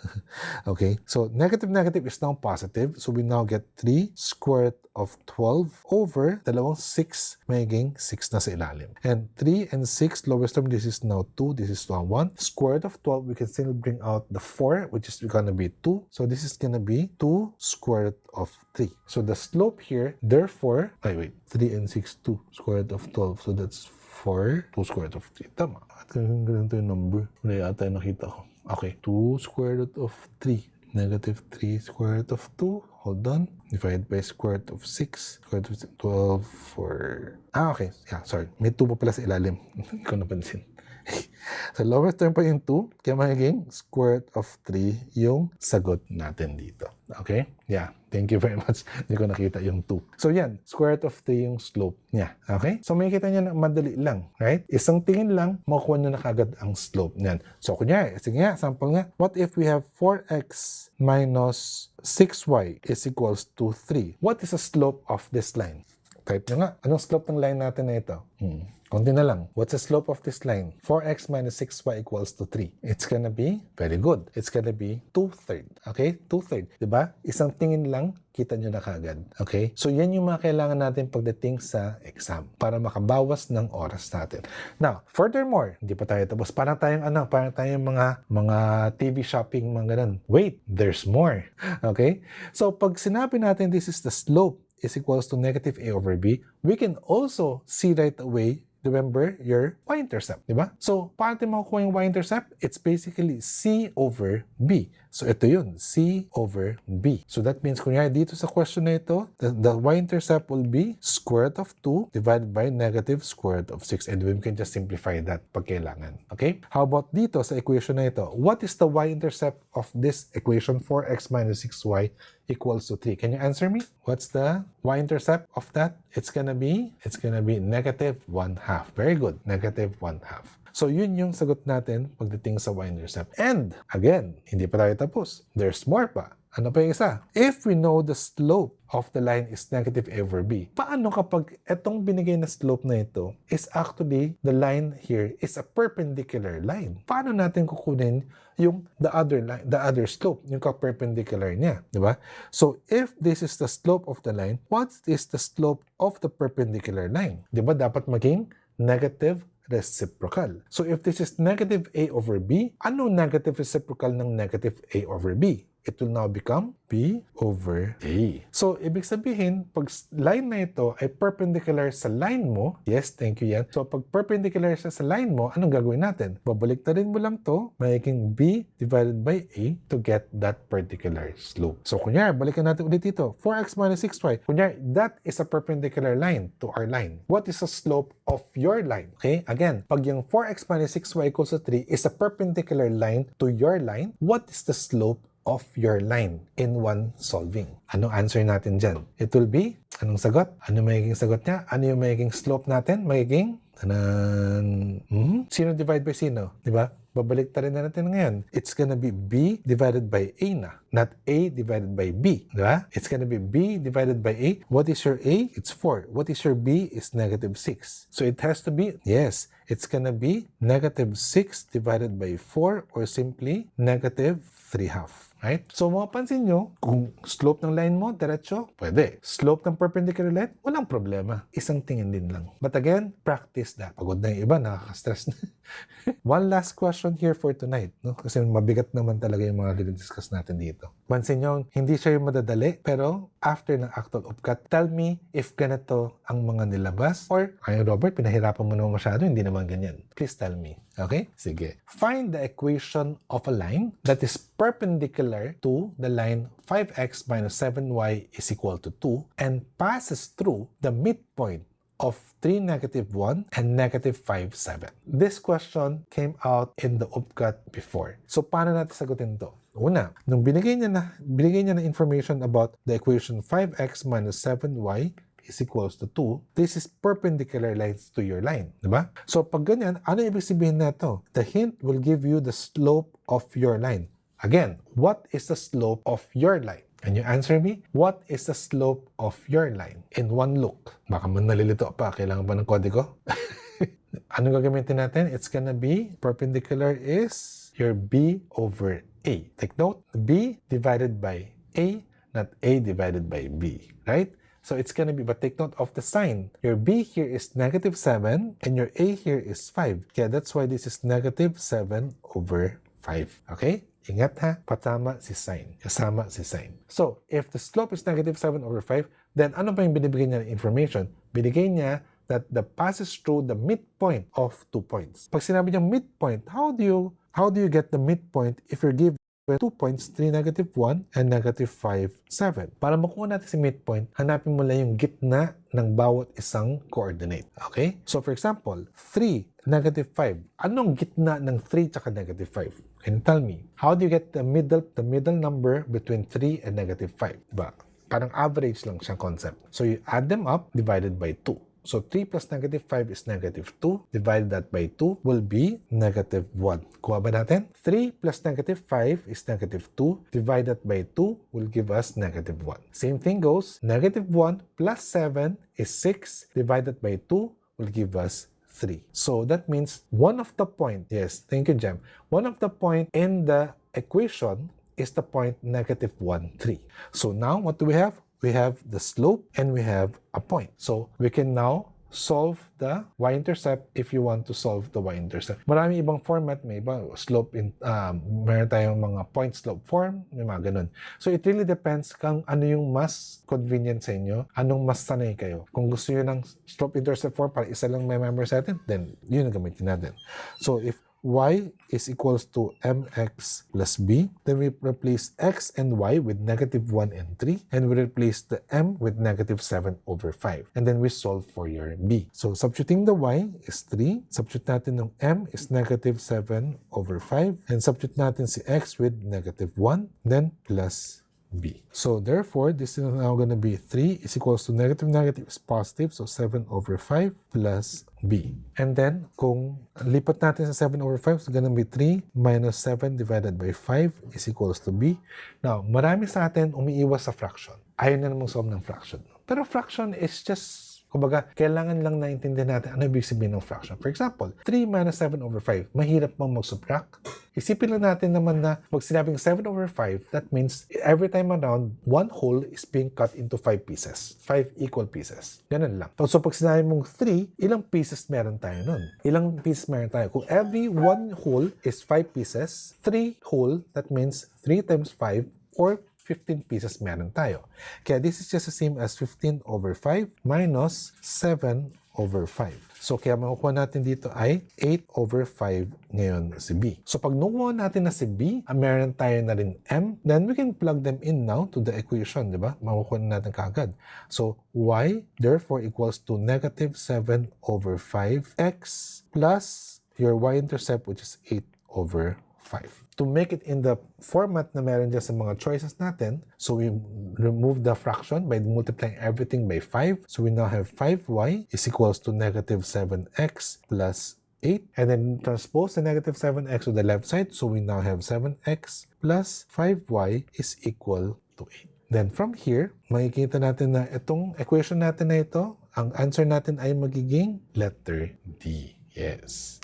Okay? So, negative is now positive. So, we now get 3 square root of 12 over dalawang 6, magiging 6 na sa ilalim. And 3 and 6, lowest term, this is now 2, this is now 1. Square root of 12, we can still bring out the 4, which is gonna be 2. So, this is gonna be 2 square root of 3. So, the slope here, therefore, 3 and 6, 2 square root of 12. So, that's 4, 2 square root of 3. Tama. At ganito yung number. Wala yata nakita ko. Okay, 2 square root of 3. Negative 3 square root of 2. Hold on. Divided by square root of 6. Square root of 12 for... okay. Yeah, sorry. May 2 pa pala sa ilalim. Hindi ko napansin. So, lower term pa yung 2. Kaya magiging square root of 3 yung sagot natin dito. Okay? Yeah. Thank you very much. Hindi ko nakita yung 2. So, yan. Square root of 3 yung slope niya. Okay? So, makikita niya na madali lang. Right? Isang tingin lang, makukuha nyo na kagad ang slope niyan. So, kunyari, sige nga, sample nga. What if we have 4x minus 6y is equals to 3? What is the slope of this line? Type nyo nga. Anong slope ng line natin na ito? Konti na lang. What's the slope of this line? 4x minus 6y equals to 3. It's gonna be, very good. It's gonna be 2/3. Okay? 2/3. Diba? Isang tingin lang, kita nyo na kagad. Okay? So, yan yung mga kailangan natin pagdating sa exam para makabawas ng oras natin. Now, furthermore, hindi pa tayo tapos. Parang tayong mga TV shopping, mga ganun. Wait, there's more. Okay? So, pag sinabi natin this is the slope is equals to negative a over b, we can also see right away, remember, your y-intercept, di ba? So, paano natin makukuha yung y-intercept? It's basically c over b. So, ito yun, c over b. So, that means, kunyari dito sa question na ito, the y-intercept will be square root of 2 divided by negative square root of 6. And we can just simplify that pag kailangan. Okay? How about dito sa equation na ito? What is the y-intercept of this equation? 4x minus 6y equals to 3. Can you answer me? What's the y-intercept of that? It's gonna be negative 1/2. Very good. Negative 1/2. So, yun yung sagot natin pagdating sa y-intercept. And, again, hindi pa tayo tapos. There's more pa. Ano pa yung isa? If we know the slope of the line is negative a over b, paano kapag itong binigay na slope na ito is actually, the line here is a perpendicular line? Paano natin kukunin yung the other slope, yung ka-perpendicular niya, di ba? So, if this is the slope of the line, what is the slope of the perpendicular line? Di ba dapat maging negative reciprocal. So, if this is negative a over b, ano negative reciprocal ng negative a over b? It will now become b over a. So, ibig sabihin, pag line na ito ay perpendicular sa line mo, yes, thank you yan. So, pag perpendicular siya sa line mo, anong gagawin natin? Babaliktarin mo lang to, magiging b divided by a to get that particular slope. So, kunyari, balikan natin ulit ito. 4x minus 6y. Kunyari, that is a perpendicular line to our line. What is the slope of your line? Okay? Again, pag yung 4x minus 6y equals to 3 is a perpendicular line to your line, what is the slope of your line in one solving? Anong answer natin dyan? It will be, anong sagot? Ano magiging sagot niya? Ano yung magiging slope natin? Magiging, sino divide by sino? Diba? Babalik ta rin na natin ngayon. It's gonna be b divided by a na, not a divided by b. Diba? It's gonna be b divided by a. What is your a? It's 4. What is your b? Is negative 6. So it has to be, yes, it's gonna be negative 6 divided by 4 or simply negative 3/2. Right? So, mapapansin nyo, kung slope ng line mo, diretso, pwede. Slope ng perpendicular line, walang problema. Isang tingin din lang. But again, practice that. Pagod na yung iba, nakaka-stress na. One last question here for tonight. No? Kasi mabigat naman talaga yung mga dinidiscuss natin dito. Pansin nyo, hindi siya yung madadali, pero after ng actual upcut, tell me if ganito ang mga nilabas. Or, ay Robert, pinahirapan mo naman masyado, hindi naman ganyan. Please tell me. Okay? Sige. Find the equation of a line that is perpendicular to the line 5x minus 7y is equal to 2 and passes through the midpoint of 3, negative 1 and negative 5, 7. This question came out in the upcut before. So, paano natin sagutin to? Una, nung binigay niya na information about the equation 5x minus 7y is equals to 2, this is perpendicular lines to your line. Diba? So, pag ganyan, ano ibig sabihin na ito? The hint will give you the slope of your line. Again, what is the slope of your line? Can you answer me? What is the slope of your line? In one look. Baka man nalilito pa. Kailangan ba ng kodigo? Ano gagamitin natin? It's gonna be, perpendicular is your B over A. Take note, B divided by A, not A divided by B, right? So it's gonna be, but take note of the sign. Your B here is negative 7 and your A here is 5. Kaya that's why this is negative 7 over 5. Okay? Ingat ha, patama si sign. Kasama si sign. So, if the slope is negative 7 over 5, then ano pa yung binibigay niya ng information? Binigay niya that the passes through the midpoint of 2 points. Pag sinabi niyang midpoint, how do you get the midpoint if you're given 2 points, 3, negative 1, and negative 5, 7. Para makuha natin si midpoint, hanapin mo lang yung gitna ng bawat isang coordinate. Okay? So for example, 3, negative 5. Anong gitna ng 3 tsaka negative 5? Can you tell me? How do you get the middle number between 3 and negative 5? Diba? Parang average lang siyang concept. So you add them up, divided by 2. So 3 plus negative 5 is negative 2. Divide that by 2 will be negative 1. Kuha ba natin? 3 plus negative 5 is negative 2. Divide that by 2 will give us negative 1. Same thing goes. Negative 1 plus 7 is 6. Divided by 2 will give us 3. So that means one of the point, yes, thank you, Jem. One of the point in the equation is the point negative 1, 3. So now what do we have? We have the slope and we have a point. So we can now solve the y-intercept if you want to solve the y-intercept. Marami ibang format, may iba slope in meron tayong mga point slope form, may mga ganun. So it really depends kung ano yung mas convenient sa inyo, anong mas sanay kayo. Kung gusto niyo ng slope intercept form para isa lang may member sa atin, then yun ang gamitin natin. So if y is equals to mx plus b, then we replace x and y with negative 1 and 3, and we replace the m with negative 7 over 5. And then we solve for your b. So substituting the y is 3, substitute natin ng m is negative 7 over 5, and substitute natin si x with negative 1, then plus b. So therefore, this is now going to be 3 is equals to negative is positive, so 7 over 5 plus b. And then, kung lipat natin sa 7 over 5, so going to be 3 minus 7 divided by 5 is equals to b. Now, marami sa atin umiiwas sa fraction. Ayaw na namang solve ng fraction. Pero fraction is just, kumbaga, kailangan lang naintindihan natin ano ibig sabihin ng fraction. For example, 3 minus 7 over 5, mahirap bang mag-subtract? Isipin lang natin naman na pag sinabing 7 over 5, that means every time around, one whole is being cut into 5 pieces. 5 equal pieces. Ganun lang. So pag sinabi mong 3, ilang pieces meron tayo nun? Ilang pieces meron tayo? Kung every one whole is 5 pieces, 3 whole, that means 3 times 5 or 15 pieces meron tayo. Kaya this is just the same as 15 over 5 minus 7 over 5. So kaya makukuha natin dito ay 8 over 5 ngayon si B. So pag nakuha natin na si B, meron tayo na rin M, then we can plug them in now to the equation, di ba? Makukuha natin kaagad. So y therefore equals to negative 7 over 5x plus your y-intercept which is 8 over 5. To make it in the format na meron dyan sa mga choices natin, so we remove the fraction by multiplying everything by 5. So we now have 5y is equals to negative 7x plus 8. And then transpose the negative 7x to the left side. So we now have 7x plus 5y is equal to 8. Then from here, makikita natin na itong equation natin na ito, ang answer natin ay magiging letter D. Yes.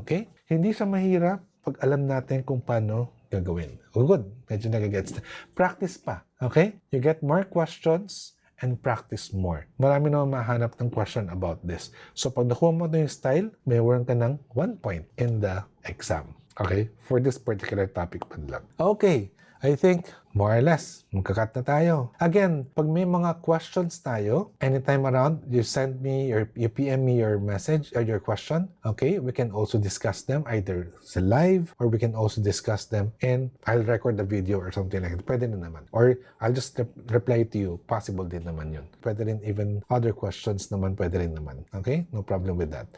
Okay? Hindi siya mahirap pag alam natin kung paano gagawin. Oh, good. Medyo nagagets na. Practice pa. Okay? You get more questions and practice more. Marami naman mahanap ng question about this. So, pag nakuha mo ito yung style, may warn ka ng 1 point in the exam. Okay? For this particular topic pa lang. Okay. I think, more or less, magkakat na tayo. Again, pag may mga questions tayo, anytime around, you send me or you PM me your message or your question. Okay? We can also discuss them either sa live or we can also discuss them and I'll record the video or something like that. Pwede na naman. Or I'll just reply to you. Possible din naman yun. Pwede rin even other questions naman, pwede rin naman. Okay? No problem with that.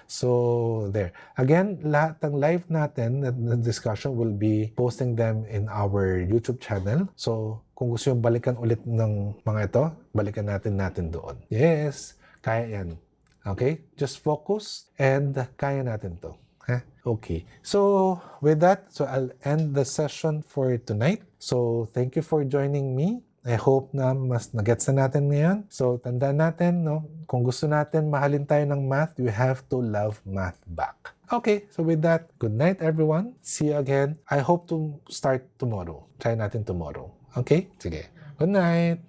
So, there. Again, lahat ng live natin na discussion will be posting them in our YouTube channel. So, kung gusto yung balikan ulit ng mga ito, balikan natin doon. Yes, kaya yan. Okay? Just focus and kaya natin to. Huh? Okay. So, with that, so I'll end the session for tonight. So, thank you for joining me I hope na mas nagets na natin ngayon. So, tandaan natin, no? Kung gusto natin mahalin tayo ng math, we have to love math back. Okay, so with that, good night everyone. See you again. I hope to start tomorrow. Try natin tomorrow. Okay? Sige. Good night.